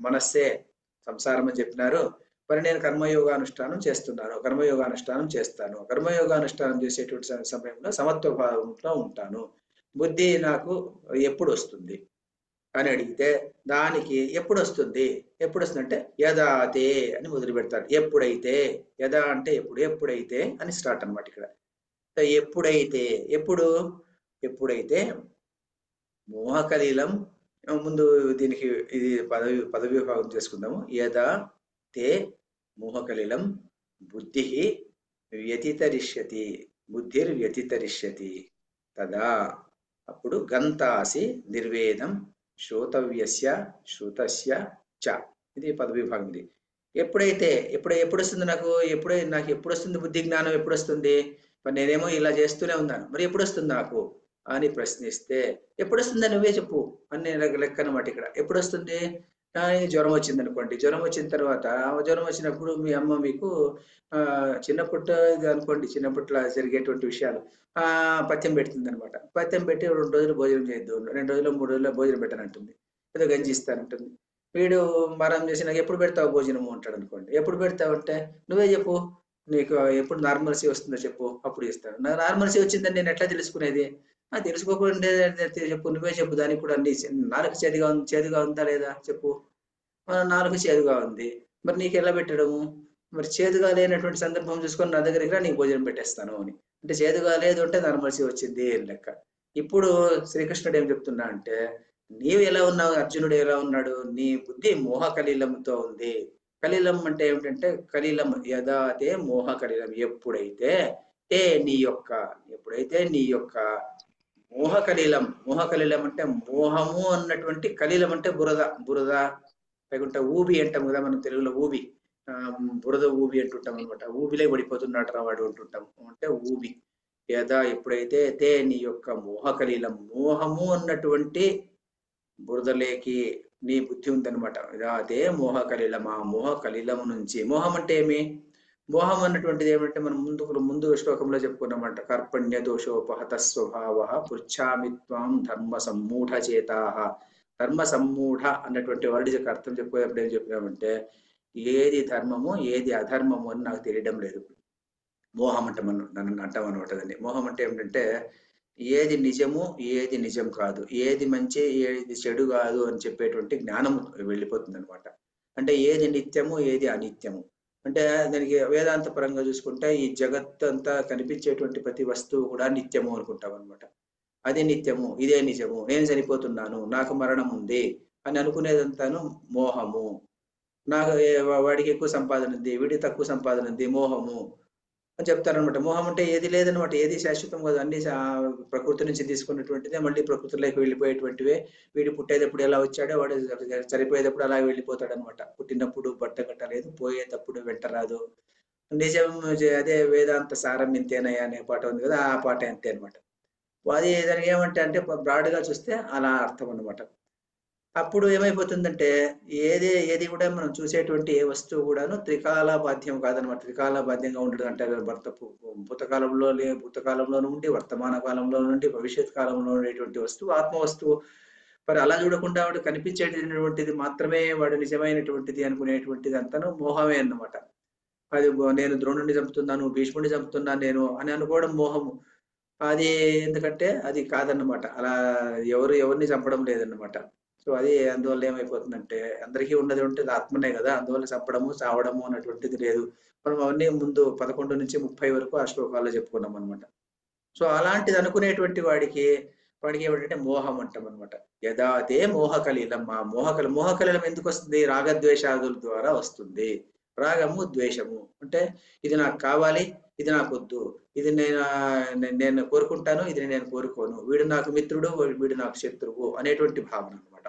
మనస్సే సంసారం అని చెప్పినారు. మరి నేను కర్మయోగానుష్ఠానం చేస్తాను. కర్మయోగానుష్ఠానం చేసేటువంటి సమయంలో సమత్వ భావంలో ఉంటాను. బుద్ధి నాకు ఎప్పుడు వస్తుంది అని అడిగితే దానికి ఎప్పుడు వస్తుంది అంటే యదాతే అని మొదలు పెడతాడు. ఎప్పుడైతే, యదా అంటే ఎప్పుడైతే అని స్టార్ట్ అనమాట. ఇక్కడ ఎప్పుడైతే మోహకలీలం, ముందు దీనికి ఇది పదవి విభాగం చేసుకుందాము. యదా తే మోహకలీలం బుద్ధిర్వ్యతితరిష్యతి తదా అప్పుడు గంతాసి నిర్వేదం శ్రుతస్య చ. ఇది పదవిభాగం. ఇది ఎప్పుడు వస్తుంది నాకు, ఎప్పుడు వస్తుంది బుద్ధి జ్ఞానం, ఎప్పుడు వస్తుంది? మరి నేనేమో ఇలా చేస్తూనే ఉన్నాను, మరి ఎప్పుడు వస్తుంది నాకు అని ప్రశ్నిస్తే, ఎప్పుడు వస్తుందా నువ్వే చెప్పు అని లెక్క అనమాట. ఇక్కడ ఎప్పుడు వస్తుంది, జ్వరం వచ్చింది అనుకోండి. జ్వరం వచ్చిన తర్వాత, జ్వరం వచ్చినప్పుడు మీ అమ్మ మీకు చిన్నప్పట్లో అనుకోండి, చిన్నప్పట్లో జరిగేటువంటి విషయాలు, పథ్యం పెడుతుంది అనమాట. పథ్యం పెట్టి 2 రోజులు భోజనం చేయొద్దు, 2 రోజులు 3 రోజుల్లో భోజనం పెట్టనంటుంది, ఏదో గంజి ఇస్తానంటుంది. వీడు మరం చేసి నాకు ఎప్పుడు పెడతావు భోజనము అంటాడు అనుకోండి. ఎప్పుడు పెడతావు అంటే నువ్వే చెప్పు, నీకు ఎప్పుడు నార్మల్సీ వస్తుందో చెప్పు, అప్పుడు ఇస్తాను. నాకు నార్మల్సీ వచ్చిందని నేను ఎట్లా తెలుసుకునేది? తెలుసుకోకుండా చెప్పు, నువ్వే చెప్పు. దానికి కూడా అన్ని నాలుగు చేదుగా ఉందా లేదా చెప్పు. నాలుగు చేదుగా ఉంది, మరి నీకు ఎలా పెట్టడము? మరి చేదుగా లేనటువంటి సందర్భం చూసుకొని నా దగ్గరికి రా, నీకు భోజనం పెట్టేస్తాను అని. అంటే చేదుగా లేదు అంటే నార్మల్సీ వచ్చింది లెక్క. ఇప్పుడు శ్రీకృష్ణుడు ఏం చెప్తున్నా అంటే, నీవు ఎలా ఉన్నావు, అర్జునుడు ఎలా ఉన్నాడు, నీ బుద్ధి మోహ కలిలంతో ఉంది. కలిలం అంటే ఏమిటంటే కలిలం యదాతే మోహ కలిలం, ఎప్పుడైతే నీ యొక్క మోహ కలిలం అంటే మోహము అన్నటువంటి, కలిలం అంటే బురద లేకుంటే ఊబి అంటాం కదా మనం తెలుగులో, ఊబి, బురద ఊబి అంటుంటాం అనమాట. ఊబిలే పడిపోతున్నాడు రా వాడు అంటుంటాం, అంటే ఊబి. యదా ఎప్పుడైతే తే నీ యొక్క మోహకలీలం, మోహము అన్నటువంటి బురదలేకి నీ బుద్ధి ఉందనమాట. అదే మోహ కలిలం. ఆ మోహ కలిలము నుంచి, మోహం అంటే ఏమి? మోహం అన్నటువంటిది ఏమంటే మనం ముందు శ్లోకంలో చెప్పుకున్నామంట. కార్పణ్య దోషోపహత స్వభావ పృచ్ఛామిత్వం ధర్మ సమ్మూఢ చేతాహ. ధర్మ సమ్మూఢ అన్నటువంటి వర్డ్ యొక్క అర్థం చెప్పుకునేప్పుడు ఏం చెప్పినామంటే, ఏది ధర్మము ఏది అధర్మము అని నాకు తెలియడం లేదు. మోహం అంటే మనం నన్ను అంటాం అనమాట. దాన్ని మోహం అంటే ఏమిటంటే, ఏది నిజము ఏది నిజం కాదు, ఏది మంచి ఏది చెడు కాదు అని చెప్పేటువంటి జ్ఞానం వెళ్ళిపోతుంది అనమాట. అంటే ఏది నిత్యము ఏది అనిత్యము, అంటే దానికి వేదాంత పరంగా చూసుకుంటే ఈ జగత్ అంతా కనిపించేటువంటి ప్రతి వస్తువు కూడా నిత్యము అనుకుంటాం అనమాట. అది నిత్యము, ఇదే నిజము, నేను చనిపోతున్నాను, నాకు మరణం ఉంది అని అనుకునేదంతాను మోహము. నాకు వాడికి ఎక్కువ సంపాదన ఉంది, వీడికి తక్కువ సంపాదన ఉంది, మోహము అని చెప్తారనమాట. మోహం అంటే ఏది లేదనమాట, ఏది శాశ్వతం కాదు, అన్ని ప్రకృతి నుంచి తీసుకున్నటువంటిదే, మళ్ళీ ప్రకృతిలోకి వెళ్ళిపోయేటువంటివే. వీడు పుట్టేటప్పుడు ఎలా వచ్చాడో వాడు చనిపోయేటప్పుడు అలా వెళ్ళిపోతాడు అనమాట. పుట్టినప్పుడు బట్ట కట్టలేదు, పోయేటప్పుడు వెంట రాదు. నిజం అదే వేదాంత సారం ఇంతేనయ్యా అనే పాట ఉంది కదా, ఆ పాట అంతే అనమాట. అది దానికి ఏమంటే అంటే బ్రాడ్ గా చూస్తే అలా అర్థం అనమాట. అప్పుడు ఏమైపోతుందంటే, ఏది కూడా మనం చూసేటువంటి ఏ వస్తువు కూడాను త్రికాల బాధ్యం కాదనమాట. త్రికాల బాధ్యంగా ఉండదు అంటే భూతకాలంలో నుండి, వర్తమాన కాలంలో నుండి, భవిష్యత్ కాలంలో ఉండేటువంటి వస్తువు ఆత్మ వస్తువు. మరి అలా చూడకుండా వాడు కనిపించేటటువంటిది మాత్రమే వాడు నిజమైనటువంటిది అనుకునేటువంటిది అంతను మోహమే అన్నమాట. అది నేను ద్రోణుడిని చంపుతున్నాను, భీష్ముడిని చంపుతున్నాను నేను అని అనుకోవడం మోహము. అది ఎందుకంటే అది కాదన్నమాట. అలా ఎవరిని చంపడం లేదన్నమాట. సో అది అందువల్ల ఏమైపోతుందంటే, అందరికీ ఉన్నది ఉంటే ఆత్మనే కదా, అందువల్ల చంపడము చావడము అన్నటువంటిది లేదు. మనం అవన్నీ ముందు 11-30 వరకు ఆ శ్లోకాల్లో చెప్పుకున్నాం అనమాట. సో అలాంటిది అనుకునేటువంటి వాడికి ఏమిటంటే మోహం అంటాం అనమాట. యదాతే మోహకలీలం. ఆ మోహకలీలం ఎందుకు వస్తుంది? రాగద్వేషాదుల ద్వారా వస్తుంది. రాగము ద్వేషము అంటే, ఇది నాకు కావాలి, ఇది నాకు వద్దు, ఇది నేను కోరుకుంటాను, ఇది నేను కోరుకోను, వీడు నాకు మిత్రుడు, వీడు నాకు శత్రువు అనేటువంటి భావన అనమాట.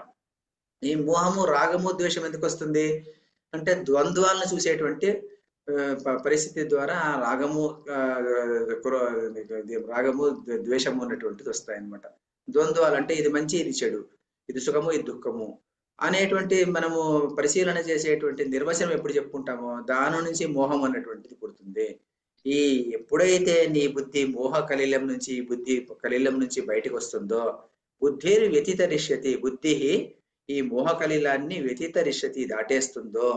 ఈ మోహము రాగము ద్వేషం ఎందుకు వస్తుంది అంటే, ద్వంద్వాలను చూసేటువంటి పరిస్థితి ద్వారా రాగము రాగము ద్వేషము ఉన్నటువంటిది వస్తాయన్నమాట. ద్వంద్వాలు అంటే ఇది మంచి ఇది చెడు, ఇది సుఖము ఇది దుఃఖము అనేటువంటి మనము పరిశీలన చేసేటువంటి నిర్వచనం ఎప్పుడు చెప్పుకుంటామో దాని నుంచి మోహం అన్నటువంటిది పుడుతుంది. ఈ ఎప్పుడైతే నీ బుద్ధి మోహ కలిలం నుంచి బుద్ధి కలిలం నుంచి బయటకు వస్తుందో, బుద్ధిర్ వ్యతితరిష్యతి, బుద్ధి ఈ మోహ కలిలాన్ని వ్యతితరిష్యతి దాటేస్తుందో,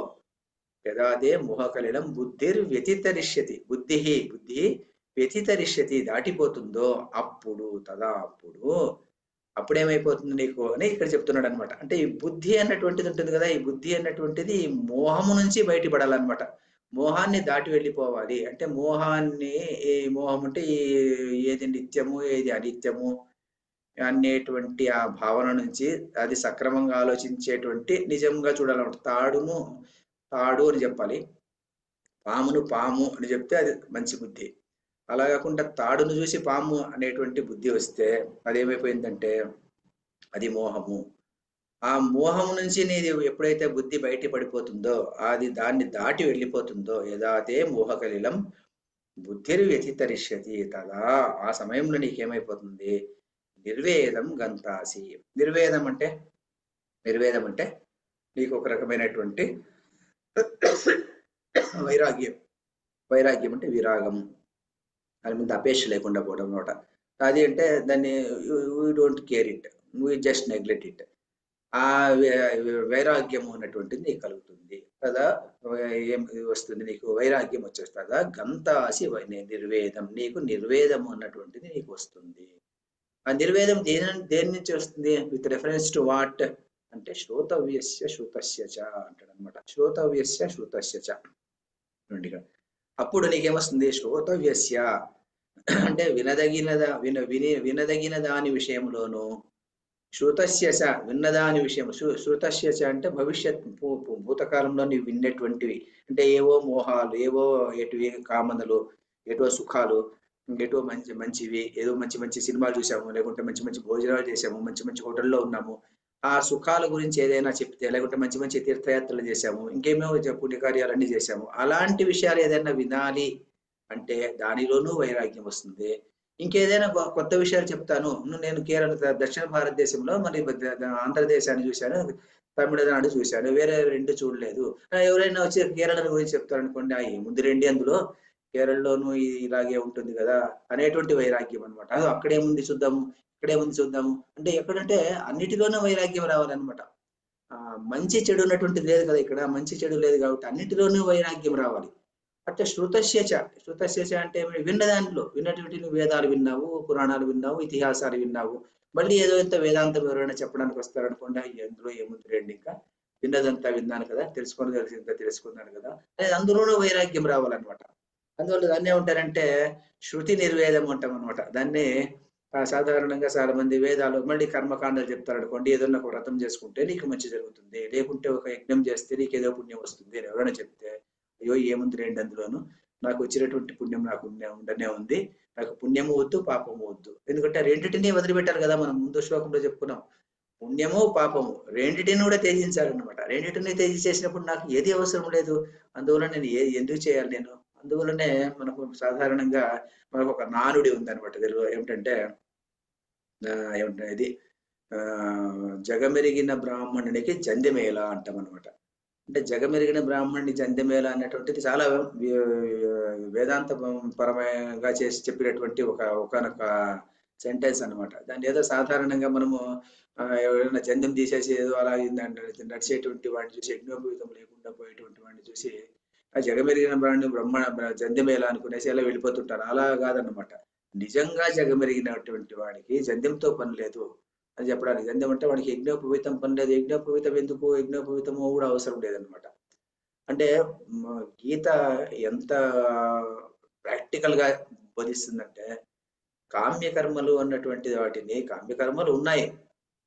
యదాదే మోహకలిలం బుద్ధిర్ వ్యతితరిష్యతి, బుద్ధి వ్యతితరిష్యతి దాటిపోతుందో, అప్పుడేమైపోతుంది నీకు అని ఇక్కడ చెప్తున్నాడు అనమాట. అంటే ఈ బుద్ధి అన్నటువంటిది ఉంటుంది కదా, ఈ బుద్ధి అన్నటువంటిది మోహము నుంచి బయటపడాలన్నమాట. మోహాన్ని దాటి వెళ్ళిపోవాలి అంటే, ఈ మోహం అంటే ఏది నిత్యము ఏది అనిత్యము అనేటువంటి ఆ భావన నుంచి అది సక్రమంగా ఆలోచించేటువంటి నిజంగా చూడాలన్నమాట. తాడు అని చెప్పాలి, పామును పాము అని చెప్తే అది మంచి బుద్ధి. అలా కాకుండా తాడును చూసి పాము అనేటువంటి బుద్ధి వస్తే అదేమైపోయిందంటే అది మోహము. ఆ మోహము నుంచి నీది ఎప్పుడైతే బుద్ధి బయట పడిపోతుందో, అది దాన్ని దాటి వెళ్ళిపోతుందో, యదాతే మోహకలిలం బుద్ధిర్ వ్యతితరిష్యతి తదా, ఆ సమయంలో నీకేమైపోతుంది? నిర్వేదం గంతాసి. నిర్వేదం అంటే నీకు ఒక రకమైనటువంటి వైరాగ్యం అంటే విరాగం, దాని మీద అపేక్ష లేకుండా పోవడం అనమాట. అది అంటే దాన్ని you don't care it, you just neglect it. ఆ వైరాగ్యం ఉన్నటువంటిది నీకు కలుగుతుంది కదా. ఏం వస్తుంది నీకు? వైరాగ్యం వచ్చేస్తుందా? గంతాసి నిర్వేదం, నీకు నిర్వేదము అన్నటువంటిది నీకు వస్తుంది. ఆ నిర్వేదం దేని నుంచి వస్తుంది? విత్ రెఫరెన్స్ టు వాట్ అంటే, శ్రోతవ్యస్య శ్రుతస్య చ అంటాడు అనమాట. శ్రోతవ్యస్య శ్రుతస్య చ. అప్పుడు నీకేమొస్తుంది? శ్రోతవ్యస్య అంటే వినదగిన దాని విషయంలోను, శ్రుతస్య చ విన్నదాని విషయం. శ్రుతస్య చ అంటే భవిష్యత్ భూతకాలంలో నీవు విన్నటువంటివి, అంటే ఏవో మోహాలు, ఏవో ఎటువి కామనలు, ఎటో సుఖాలు, ఎటో మంచివి, ఏదో మంచి సినిమాలు చూసాము, లేకుంటే మంచి భోజనాలు చేసాము, మంచి హోటల్లో ఉన్నాము, ఆ సుఖాల గురించి ఏదైనా చెప్తే, లేకుంటే మంచి మంచి తీర్థయాత్రలు చేశాము, ఇంకేమేమో పుణ్యకార్యాలన్నీ చేశాము, అలాంటి విషయాలు ఏదైనా వినాలి అంటే దానిలోనూ వైరాగ్యం వస్తుంది. ఇంకేదైనా కొత్త విషయాలు చెప్తాను. నేను కేరళ దక్షిణ భారతదేశంలో మరి ఆంధ్రదేశాన్ని చూశాను, తమిళనాడు చూశాను, వేరే 2 చూడలేదు. ఎవరైనా వచ్చి కేరళ గురించి చెప్తారనుకోండి, ఏముంది రండి అందులో, కేరళలోనూ ఇలాగే ఉంటుంది కదా అనేటువంటి వైరాగ్యం అనమాట. అక్కడేముంది చూద్దాము, ఇక్కడేముంది చూద్దాము అంటే, ఎక్కడంటే అన్నిటిలోనూ వైరాగ్యం రావాలన్నమాట. మంచి చెడు ఉన్నటువంటిది లేదు కదా ఇక్కడ, మంచి చెడు లేదు కాబట్టి అన్నిటిలోనూ వైరాగ్యం రావాలి. అంటే శృతస్యచ అంటే విన్న దాంట్లో, విన్నటువంటి వేదాలు విన్నావు, పురాణాలు విన్నావు, ఇతిహాసాలు విన్నావు, మళ్ళీ ఏదో ఇంత వేదాంతం ఎవరైనా చెప్పడానికి వస్తారనుకోండి, ఎందులో ఏముంది రండి, ఇంకా విన్నదంతా విన్నాను కదా, తెలిసిందంతా తెలుసుకున్నాను కదా అనేది అందులోనూ వైరాగ్యం రావాలన్నమాట. అందువల్ల దాన్ని ఏమంటారంటే శృతి నిర్వేదం అంటాం అనమాట. దాన్ని సాధారణంగా చాలా మంది వేదాలు మళ్ళీ కర్మకాండాలు చెప్తారు అనుకోండి, ఏదన్నా ఒక వ్రతం చేసుకుంటే నీకు మంచి జరుగుతుంది, లేకుంటే ఒక యజ్ఞం చేస్తే నీకు ఏదో పుణ్యం వస్తుంది అని ఎవరైనా చెప్తే, అయ్యో ఏముంది రండి అందులోను, నాకు వచ్చినటువంటి పుణ్యం నాకు ఉండనే ఉంది, నాకు పుణ్యము వద్దు పాపము వద్దు. ఎందుకంటే రెండింటినీ వదిలిపెట్టాలి కదా, మనం ముందు శ్లోకంలో చెప్పుకున్నాం, పుణ్యము పాపము రెండింటిని కూడా త్యజించాలన్నమాట. రెండింటిని త్యజించేసినప్పుడు నాకు ఏది అవసరం లేదు, అందువల్ల నేను ఎందుకు చేయాలి నేను. అందువల్లనే మనకు సాధారణంగా మనకు ఒక నానుడి ఉందన్నమాట తెలుగు, ఏమిటంటే ఇది జగమెరిగిన బ్రాహ్మణునికి జంధ్యమేళ అంటాం అనమాట. అంటే జగమెరిగిన బ్రాహ్మణుని జంధ్యమేళ అనేటువంటిది చాలా వేదాంత పరమంగా చేసి చెప్పినటువంటి ఒకనొక సెంటెన్స్ అనమాట. దాన్ని ఏదో సాధారణంగా మనము ఎవరైనా జంధ్యం తీసేసి ఏదో అలా నడిచేటువంటి వాడిని చూసి, యజ్ఞోపవీతం లేకుండా పోయేటువంటి వాడిని చూసి ఆ జగమెరిగిన బ్రాహ్మణ జంధ్యమేళ అనుకునేసి ఎలా వెళ్ళిపోతుంటారు. అలా కాదన్నమాట. నిజంగా జగమెరిగినటువంటి వాడికి జంధ్యంతో పని లేదు అని చెప్పడానికి. జంధ్యం అంటే వాడికి యజ్ఞోపవీతం పని లేదు. యజ్ఞోపవీతం ఎందుకు, యజ్ఞోపవీతము కూడా అవసరం లేదనమాట. అంటే గీత ఎంత ప్రాక్టికల్ గా బోధిస్తుందంటే, కామ్యకర్మలు అన్నటువంటి వాటిని, కామ్యకర్మలు ఉన్నాయి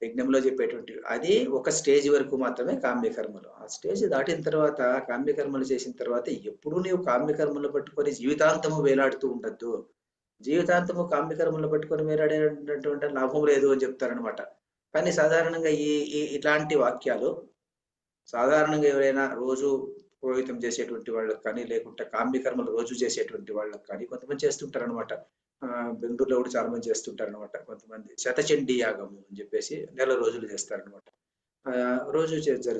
యజ్ఞంలో చెప్పేటువంటివి, అది ఒక స్టేజ్ వరకు మాత్రమే కామ్యకర్మలు. ఆ స్టేజ్ దాటిన తర్వాత, కామ్యకర్మలు చేసిన తర్వాత ఎప్పుడూ నీవు కామ్యకర్మలు పట్టుకొని జీవితాంతము వేలాడుతూ ఉండద్దు. జీవితాంతము కామ్యకర్మలు పట్టుకొని వేలాడేటువంటి లాభం లేదు అని చెప్తారనమాట. కానీ సాధారణంగా ఇట్లాంటి వాక్యాలు సాధారణంగా ఎవరైనా రోజు పురోహితం చేసేటువంటి వాళ్ళకి కానీ, లేకుంటే కామ్యకర్మలు రోజు చేసేటువంటి వాళ్ళకి కానీ కొంతమంది చేస్తుంటారనమాట. బెంగళూరులో కూడా చాలా మంది చేస్తుంటారనమాట. కొంతమంది శతచండీ యాగము అని చెప్పేసి 1 రోజులు చేస్తారనమాట. రోజు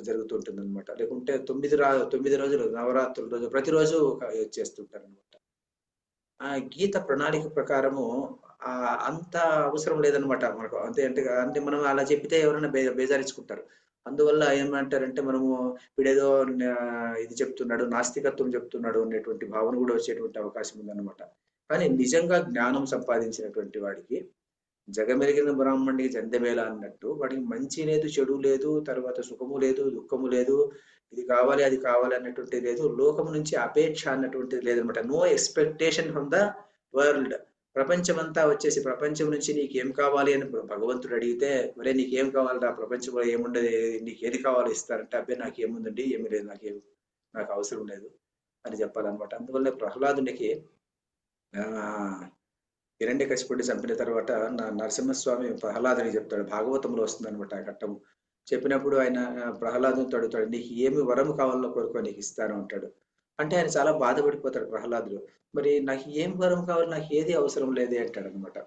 జరుగుతుంటుంది అనమాట. లేకుంటే 9 రోజులు నవరాత్రుల రోజు ప్రతిరోజు చేస్తుంటారనమాట. గీత ప్రణాళిక ప్రకారము అంత అవసరం లేదనమాట మనకు. అంటే మనం అలా చెప్పితే ఎవరైనా బేజారించుకుంటారు. అందువల్ల ఏమంటారంటే, మనము వీడేదో ఇది చెప్తున్నాడు, నాస్తికత్వం చెప్తున్నాడు అనేటువంటి భావన కూడా వచ్చేటువంటి అవకాశం ఉందన్నమాట. కానీ నిజంగా జ్ఞానం సంపాదించినటువంటి వాడికి జగమెరిగిన బ్రాహ్మణుడికి జంధ్యమేళ అన్నట్టు, వాడికి మంచి లేదు, చెడు లేదు, తర్వాత సుఖము లేదు, దుఃఖము లేదు, ఇది కావాలి అది కావాలి అన్నటువంటిది లేదు, లోకం నుంచి అపేక్ష అన్నటువంటిది లేదనమాట. No expectation from the world. ప్రపంచమంతా వచ్చేసి ప్రపంచం నుంచి నీకేం కావాలి అని భగవంతుడు అడిగితే, మరే నీకేం కావాలిరా, ప్రపంచంలో ఏముండదు, నీకు ఏది కావాలో ఇస్తారంటే, అబ్బాయి నాకేముందండి, ఏమి లేదు, నాకు అవసరం లేదు అని చెప్పాలన్నమాట. అందువల్ల ప్రహ్లాదునికి హిరణ్యకశిపుడిని చంపిన తర్వాత నరసింహస్వామి ప్రహ్లాదుని చెప్తాడు. భాగవతంలో వస్తుంది అనమాట ఆ ఘట్టము. చెప్పినప్పుడు ఆయన ప్రహ్లాదుని అడుగుతాడు, నీకు ఏమి వరం కావాలో కోరుకో, నీకు ఇస్తాను అంటాడు. అంటే ఆయన చాలా బాధపడిపోతాడు ప్రహ్లాదుడు. మరి నాకు ఏం వరం కావాలి, నాకు ఏది అవసరం లేదే అంటాడు అనమాట.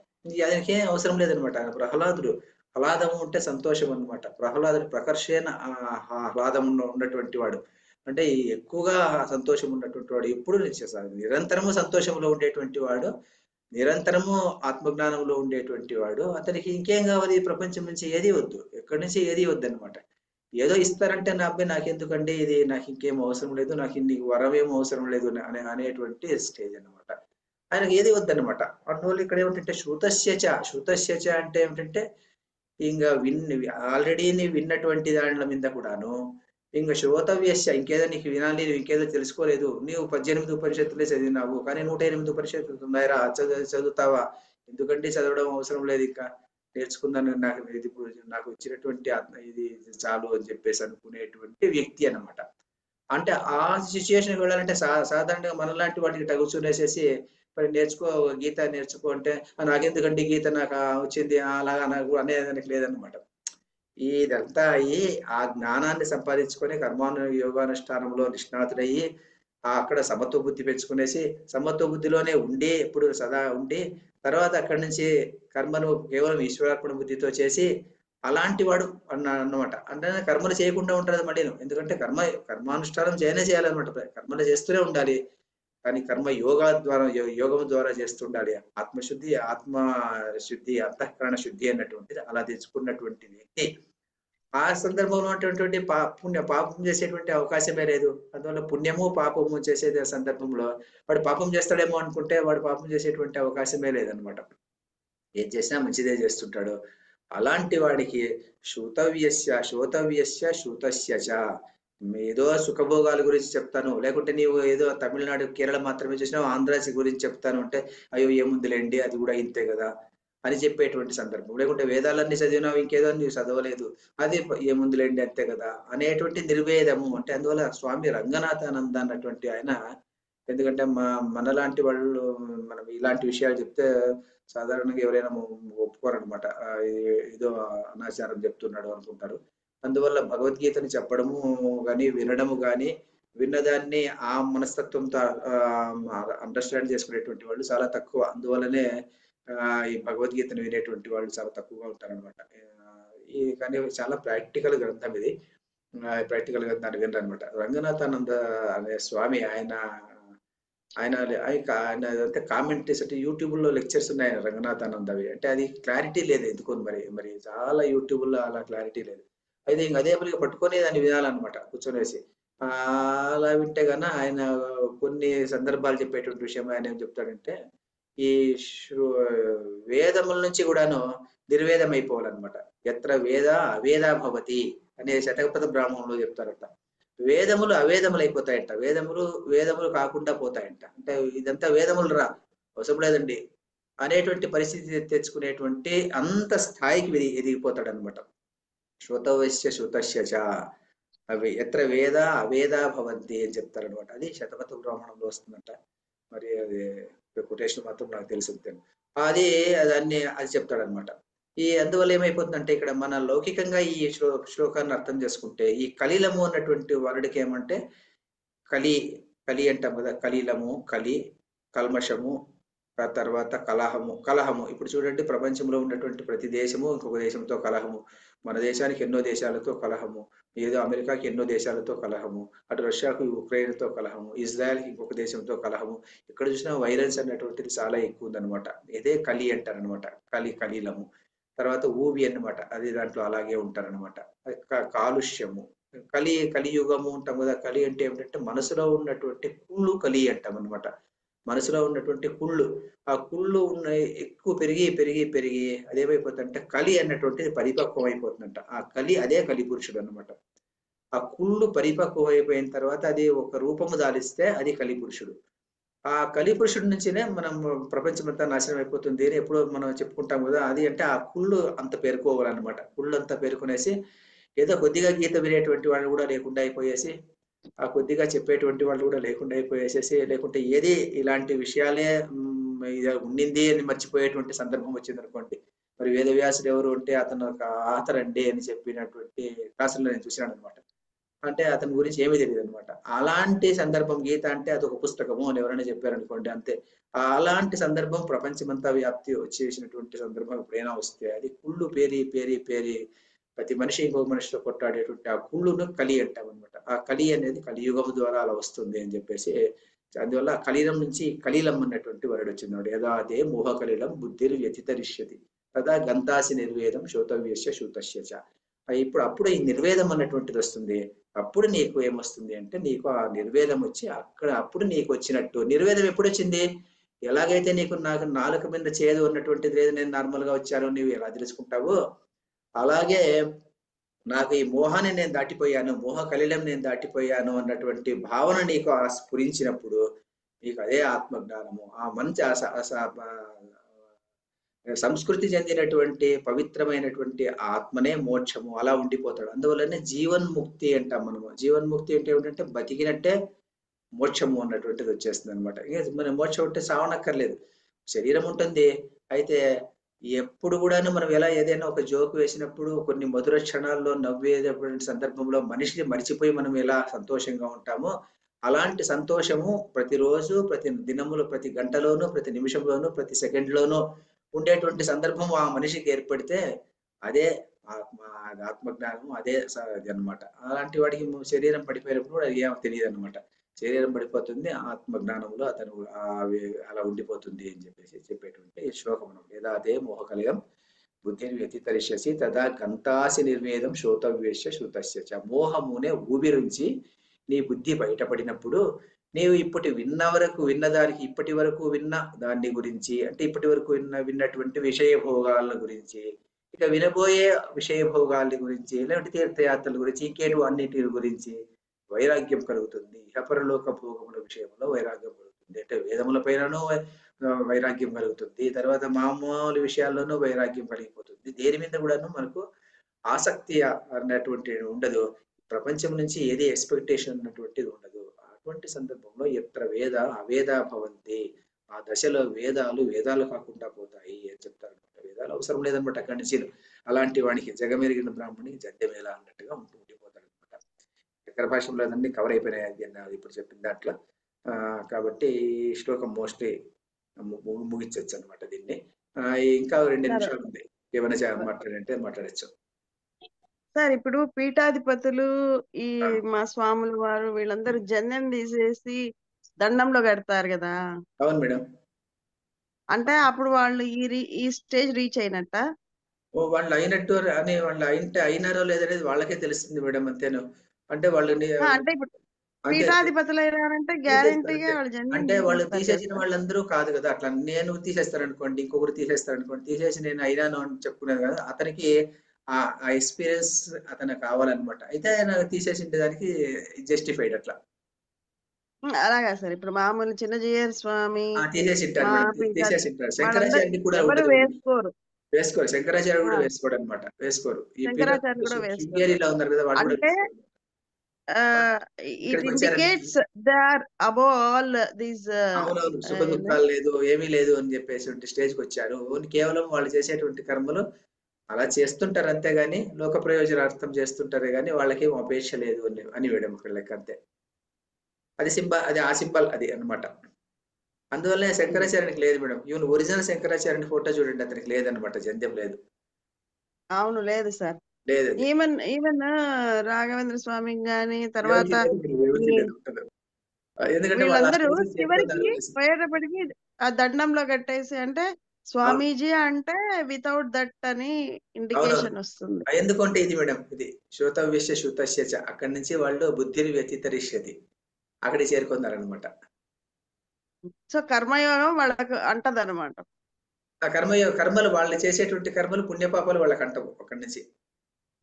ఆయనకి ఏం అవసరం లేదనమాట. ఆయన ప్రహ్లాదుడు ఆహ్లాదం ఉంటే సంతోషం అనమాట. ప్రహ్లాదుడు ప్రకర్షణ ఆహ్లాదం ఉన్నటువంటి వాడు, అంటే ఎక్కువగా సంతోషం ఉన్నటువంటి వాడు, ఎప్పుడు నిరంతరము సంతోషంలో ఉండేటువంటి వాడు, నిరంతరము ఆత్మజ్ఞానంలో ఉండేటువంటి వాడు. అతనికి ఇంకేం కావాలి, ప్రపంచం నుంచి ఏది వద్దు, ఎక్కడి నుంచి ఏది వద్దు అనమాట. ఏదో ఇస్తారంటే నా అబ్బాయి నాకెందుకండి, ఇది నాకు ఇంకేం అవసరం లేదు, నాకు నీకు వరం ఏం అవసరం లేదు అనేటువంటి స్టేజ్ అనమాట. ఆయనకి ఏది వద్దనమాట. అందువల్ల ఇక్కడ ఏమిటంటే శృతస్యచ అంటే ఏమిటంటే, ఇంకా ఆల్రెడీ విన్నటువంటి దానిల మీద కూడాను ఇంకా శ్రోతవ్యస్య, ఇంకేదో నీకు వినాలి, ఇంకేదో తెలుసుకోలేదు. నీవు 18 ఉపనిషత్తులే చదివినావు, కానీ 108 ఉపనిషత్తులు ఉన్నాయిరా, చదువుతావా, ఎందుకంటే చదవడం అవసరం లేదు, ఇంకా నేర్చుకుందాను, నాకు వచ్చినటువంటి ఇది చాలు అని చెప్పేసి అనుకునేటువంటి వ్యక్తి అన్నమాట. అంటే ఆ సిచ్యువేషన్కి వెళ్ళాలంటే సాధారణంగా మనలాంటి వాటికి తగుచునేసేసి, మరి నేర్చుకో, గీత నేర్చుకో అంటే, నాకెందుకంటే గీత నాకు వచ్చింది అలాగా నాకు అనేదానికి లేదనమాట. ఇదంతా అయ్యి ఆ జ్ఞానాన్ని సంపాదించుకొని యోగానుష్ఠానంలో నిష్ణాతుడయ్యి అక్కడ సమత్వ బుద్ధి పెంచుకునేసి సమత్వ బుద్ధిలోనే ఉండి ఎప్పుడు సదా ఉండి తర్వాత అక్కడి నుంచి కర్మను కేవలం ఈశ్వరార్పణ బుద్ధితో చేసి అలాంటి వాడు అన్నమాట. అంటే కర్మలు చేయకుండా ఉంటారు మళ్ళీ, ఎందుకంటే కర్మానుష్ఠానం చేయాలన్నమాట. కర్మలు చేస్తూనే ఉండాలి, కానీ కర్మ యోగం ద్వారా చేస్తుండాలి. ఆత్మ శుద్ధి, అంతఃకరణ శుద్ధి అన్నటువంటిది అలా తెచ్చుకున్నటువంటి వ్యక్తి ఆ సందర్భంలో ఉన్నటువంటి పాపం చేసేటువంటి అవకాశమే లేదు. అందువల్ల పుణ్యము పాపము చేసే సందర్భంలో వాడు పాపం చేస్తాడేమో అనుకుంటే వాడు పాపం చేసేటువంటి అవకాశమే లేదనమాట. ఏం చేసినా మంచిదే చేస్తుంటాడు. అలాంటి వాడికి శ్రోతవ్యస్య శృతస్య చ, ఏదో సుఖభోగాల గురించి చెప్తాను, లేకుంటే నీవు ఏదో తమిళనాడు కేరళ మాత్రమే చూసినావు ఆంధ్రాసి గురించి చెప్తాను అంటే అయ్యో ఏముందిలేండి అది కూడా ఇంతే కదా అని చెప్పేటువంటి సందర్భం. లేకుంటే వేదాలన్నీ చదివినావు ఇంకేదో నీవు చదవలేదు అది ఏముందిలేండి అంతే కదా అనేటువంటి నిర్వేదము. అంటే అందువల్ల స్వామి రంగనాథానంద అన్నటువంటి ఆయన, ఎందుకంటే మనలాంటి వాళ్ళు మనం ఇలాంటి విషయాలు చెప్తే సాధారణంగా ఎవరైనా ఒప్పుకోరనమాట. ఏదో అనాచారం చెప్తున్నాడు అనుకుంటారు. అందువల్ల భగవద్గీతని చెప్పడము కానీ వినడము కానీ విన్నదాన్ని ఆ మనస్తత్వంతో అండర్స్టాండ్ చేసుకునేటువంటి వాళ్ళు చాలా తక్కువ. అందువల్లనే ఈ భగవద్గీతను వినేటువంటి వాళ్ళు చాలా తక్కువగా ఉంటారనమాట. కానీ చాలా ప్రాక్టికల్ గ్రంథం ఇది. ప్రాక్టికల్ గ్రంథాన్ని వినరనమాట. రంగనాథానంద అనే స్వామి ఆయన అంటే కామెంటరీస్ అంటే యూట్యూబ్ లో లెక్చర్స్ ఉన్నాయి రంగనాథానందవి. అంటే అది క్లారిటీ లేదు ఎందుకో మరి చాలా యూట్యూబ్ లో అలా క్లారిటీ లేదు. అయితే ఇంక అదే పనిగా పట్టుకొని దాన్ని వినాలన్నమాట కూర్చొనేసి. అలా వింటే కన్నా ఆయన కొన్ని సందర్భాలు చెప్పేటువంటి విషయం ఆయన ఏం చెప్తాడంటే ఈ వేదముల నుంచి కూడాను నిర్వేదం అయిపోవాలన్నమాట. ఎత్ర వేద అవేద భవతి అనే శతకపథ బ్రాహ్మణంలో చెప్తారట. వేదములు అవేదములు అయిపోతాయంట, వేదములు కాకుండా పోతాయంట. అంటే ఇదంతా వేదములు రా అవసరం లేదండి అనేటువంటి పరిస్థితి తెచ్చుకునేటువంటి అంత స్థాయికి ఎదిగిపోతాడు అనమాట. శ్రోతవశ్య శృతస్య చ అవి ఎత్ర వేద అవేద భవంతి అని చెప్తారనమాట. అది శతపథ బ్రాహ్మణంలో వస్తుందంట. మరి అది కొటేషన్ మాత్రం నాకు తెలుసు. అది చెప్తాడనమాట. అందువల్ల ఏమైపోతుందంటే ఇక్కడ మన లౌకికంగా ఈ శ్లోకాన్ని అర్థం చేసుకుంటే ఈ కలిలము అన్నటువంటి వర్డ్కి ఏమంటే కలి అంటాం కదా, కలిలము, కల్మషము, తర్వాత కలహము. ఇప్పుడు చూడండి, ప్రపంచంలో ఉన్నటువంటి ప్రతి దేశము ఇంకొక దేశంతో కలహము. మన దేశానికి ఎన్నో దేశాలతో కలహము, ఏదో అమెరికాకి ఎన్నో దేశాలతో కలహము, అటు రష్యాకు ఉక్రెయిన్తో కలహము, ఇజ్రాయెల్కి ఇంకొక దేశంతో కలహము. ఇక్కడ చూసినా వైలెన్స్ అన్నటువంటిది చాలా ఎక్కువ ఉందన్నమాట. ఇదే కలి అంటారనమాట. కలిలము. తర్వాత ఊవి అన్నమాట, అది దాంట్లో అలాగే ఉంటారనమాట. కాలుష్యము, కలియుగము అంటాం కదా. కలి అంటే ఏమిటంటే మనసులో ఉన్నటువంటి కుళ్ళు కలి అంటాం అనమాట. మనసులో ఉన్నటువంటి కుళ్ళు, ఆ కుళ్ళు ఎక్కువ పెరిగి అదేమైపోతుందంటే కలి అన్నటువంటిది పరిపక్వం అయిపోతుందంట. ఆ అదే కలి పురుషుడు అనమాట. ఆ కుళ్ళు పరిపక్వం అయిపోయిన తర్వాత అది ఒక రూపము దాలిస్తే అది కలి పురుషుడు. ఆ కలి పురుషుడి నుంచినే మనం ప్రపంచమంతా నాశనం అయిపోతుంది అని ఎప్పుడో మనం చెప్పుకుంటాం కదా. అది అంటే ఆ కుళ్ళు అంత పేరుకోవాలన్నమాట. కుళ్ళు అంతా పేరుకునేసి ఏదో కొద్దిగా గీత వినేటువంటి వాళ్ళు కూడా లేకుండా అయిపోయేసి, ఆ కొద్దిగా చెప్పేటువంటి వాళ్ళు కూడా లేకుండా అయిపోయేసేసి, లేకుంటే ఏది ఇలాంటి విషయాలే ఉండింది అని మర్చిపోయేటువంటి సందర్భం వచ్చింది అనుకోండి. మరి వేదవ్యాసుడు ఎవరు అంటే అతను ఒక ఆథర్ అండి అని చెప్పినటువంటి క్లాసుల్లో నేను చూశాను అనమాట. అంటే అతని గురించి ఏమీ తెలియదు అనమాట. అలాంటి సందర్భం, గీత అంటే అదొక పుస్తకము అని ఎవరైనా చెప్పారనుకోండి అంతే. అలాంటి సందర్భం ప్రపంచమంతా వ్యాప్తి వచ్చేసినటువంటి సందర్భం ఎప్పుడైనా వస్తే అది కుళ్ళు పేరి ప్రతి మనిషి ఇంకొక మనిషితో కొట్టాడేటువంటి ఆ కుళ్ళును కలి అంటాం అనమాట. ఆ కలి అనేది కలియుగం ద్వారా అలా వస్తుంది అని చెప్పేసి, అందువల్ల కలిలం నుంచి కలిలం అన్నటువంటి వర్డ్ వచ్చింది. యదా అదే మోహ కలిలం బుద్ధిర్ వ్యతితరిష్యతి తదా గంతాసి నిర్వేదం శ్రోతవ్యస్య శృతస్య చ. అప్పుడు ఈ నిర్వేదం అన్నటువంటిది వస్తుంది. అప్పుడు నీకు ఏమొస్తుంది అంటే నీకు ఆ నిర్వేదం వచ్చి అప్పుడు నీకు వచ్చినట్టు. నిర్వేదం ఎప్పుడు వచ్చింది? ఎలాగైతే నాకు నాలుక మీద చేదు అన్నటువంటిది లేదు, నేను నార్మల్ గా వచ్చాను, నీవు ఎలా తెలుసుకుంటావు? అలాగే నాకు ఈ మోహాన్ని నేను దాటిపోయాను, మోహ కలిలం నేను దాటిపోయాను అన్నటువంటి భావన నీకు స్ఫురించినప్పుడు నీకు అదే ఆత్మజ్ఞానము. ఆ మంచి సంస్కృతి చెందినటువంటి పవిత్రమైనటువంటి ఆత్మనే మోక్షము. అలా ఉండిపోతాడు. అందువల్లనే జీవన్ముక్తి అంటాం మనము. జీవన్ముక్తి అంటే ఏమిటంటే బతికినట్టే మోక్షము అన్నటువంటిది వచ్చేస్తుంది అనమాట. మన మోక్షం అంటే సావనక్కర్లేదు. శరీరం ఉంటుంది, అయితే ఎప్పుడు కూడాను మనం ఎలా ఏదైనా ఒక జోక్ వేసినప్పుడు కొన్ని మధుర క్షణాల్లో నవ్వేటటువంటి సందర్భంలో మనిషిని మర్చిపోయి మనం ఎలా సంతోషంగా ఉంటామో, అలాంటి సంతోషము ప్రతిరోజు, ప్రతి దినములో, ప్రతి గంటలోనూ, ప్రతి నిమిషంలోనూ, ప్రతి సెకండ్‌లోనూ ఉండేటువంటి సందర్భం ఆ మనిషికి ఏర్పడితే అదే ఆత్మ ఆత్మజ్ఞానము. అదే ఇదన్నమాట. అలాంటి వాడికి శరీరం పడిపోయినప్పుడు కూడా అది ఏమో తెలీదన్నమాట. శరీరం పడిపోతుంది. ఆత్మ జ్ఞానంలో అతను అలా ఉండిపోతుంది అని చెప్పేటువంటి శ్లోకం. యదా తే మోహకలయం బుద్ధిని వ్యతితరిష్యసి తదా గంతాసి నిర్వేదం శ్రోతవ్యస్య శ్రుతస్య చ. మోహమునే ఊబిరించి నీ బుద్ధి బయటపడినప్పుడు నీవు విన్నదానికి ఇప్పటి వరకు విన్న దాన్ని గురించి, అంటే ఇప్పటి వరకు విన్నటువంటి విషయ భోగాల గురించి, ఇక వినబోయే విషయ భోగాల గురించి, లేదంటే తీర్థయాత్రల గురించి, ఇంకేటు అన్నిటి గురించి వైరాగ్యం కలుగుతుంది. ఇహపరలోక భోగముల విషయంలో వైరాగ్యం కలుగుతుంది. అంటే వేదముల పైనను వైరాగ్యం కలుగుతుంది. తర్వాత మామూలు విషయాల్లోనూ వైరాగ్యం కలిగిపోతుంది. దేని మీద కూడాను మనకు ఆసక్తి అన్నటువంటిది ఉండదు. ప్రపంచం నుంచి ఏది ఎక్స్‌పెక్టేషన్ అన్నటువంటిది ఉండదు. అటువంటి సందర్భంలో ఎత్ర వేద అవేద భవంతి. ఆ దశలో వేదాలు కాకుండా పోతాయి అని చెప్తారన్నమాట. వేదాలు అవసరం లేదన్నమాట అక్కడి నుంచి. అలాంటి వానికి జగమెరిగిన బ్రాహ్మణి జంధ్యమేళ అన్నట్టుగా ఉండిపోతాడన్నమాట. చక్ర భాషలో అన్నీ కవర్ అయిపోయినాయి ఇప్పుడు చెప్పిన దాంట్లో. కాబట్టి ఈ శ్లోకం మోస్ట్లీ ముగించొచ్చు అన్నమాట దీన్ని. ఇంకా 2 నిమిషాలు ఉంది. ఏమైనా మాట్లాడంటే మాట్లాడొచ్చు. సార్ ఇప్పుడు పీఠాధిపతులు ఈ మా స్వాముల వారు వీళ్ళందరూ జంధ్యం తీసేసి దండంలో కడతారు కదా. అవును మేడం. అంటే అప్పుడు వాళ్ళు ఈ స్టేజ్ రీచ్ అయినట్ట. వాళ్ళు అయినట్టు అని వాళ్ళు అయినారో లేదనేది వాళ్ళకే తెలుస్తుంది మేడం. అంతేను. అంటే వాళ్ళని అంటే ఇప్పుడు అంటే పీఠాధిపతులు అయినారంటే గ్యారంటీగా వాళ్ళు జంధ్యం అంటే వాళ్ళు తీసేస్తారు తీసేసిన కదా. వాళ్ళందరూ కాదు కదా. అట్లా నేను తీసేస్తారనుకోండి, ఇంకొకరు తీసేస్తారనుకోండి, తీసేసి నేను అయినాను అని చెప్పుకున్నాను కదా, అతనికి ఆ ఎక్స్పీరియన్స్ అతనికి కావాలన్నమాట. అయితే ఆయన తీసేసిండే దానికి జస్టిఫైడ్ అట్లా. అలాగా సార్. ఇప్పుడు మామూలు చిన్నజీయర్ స్వామి తీసేసింటారు మా మేడం. పీఠాధి తీసేసింటారు. వాళ్ళందరూ శంకరాచార్యుడికి కూడా ఎవరు ఉండదు. వేసుకోరు. వేసుకోరు. శంకరాచార్యుడు కూడా ఆ, వేసుకోడు అనమాట. వేసుకోరు. ఈ శంకరాచార్య పీఠాధిపతులు కూడా వేసుకోరు. శృంగేరిలో ఉన్నారు కదా, వాళ్ళు కూడా అంటే వేసుకోరు. ఇట్ ఇక్కడికి వచ్చారని indicates they are above all these అవునవును. సుఖ దుఃఖాలు లేదు, ఏమీ లేదు అని చెప్పేసి స్టేజ్‌కి వచ్చారు. ఓన్లీ కేవలం వాళ్ళు చేసేటువంటి కర్మలు అలా చేస్తుంటారు అంతేగాని, లోక ప్రయోజనార్థం చేస్తుంటారే గాని, వాళ్ళకేం అపేక్ష లేదు అని వేయడం అక్కడ లెక్క అంతే. అది ఆ సింబల్ అది అన్నమాట. అందువల్లనే శంకరాచార్యునికి లేదు మేడం. ఈవెన్ ఒరిజినల్ శంకరాచార్యుని ఫోటో చూడండి, అతనికి లేదన్నమాట. జంధ్యం లేదు. అవును లేదు సార్. లేదది. ఈవెన్ రాఘవేంద్ర స్వామికి గాని తర్వాత ఎవరికీ ఈ లేదు. ఉండదు. ఎందుకంటే వాళ్ళు ఆ వీళ్ళందరూ స్టేజ్‌కి చివరికి చేరుకున్నారు. పోయేటప్పటికి ఆ దండంలో కట్టేసి అంటే అవును. స్వామీజీ అంటే వితౌట్ దట్ అని అవునవును. ఇండికేషన్ వస్తుంది. ఎందుకంటే ఇది మేడం ఇది శ్రోతవ్యస్య శ్రుతస్య చ. అక్కడి నుంచి వాళ్ళు బుద్ధిని వ్యతితరిష్యతి. అక్కడికి చేరుకున్నారనమాట. సో కర్మయోగం వాళ్ళకు అంటదన్నమాట. ఆ కర్మలు వాళ్ళు చేసేటువంటి కర్మలు పుణ్యపాపాలు వాళ్ళకి అంటవు అక్కడి నుంచి.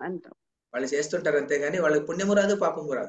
అంటాం. వాళ్ళు చేస్తుంటారు అంతేగాని వాళ్ళకి పుణ్యము రాదు, పాపము రాదు.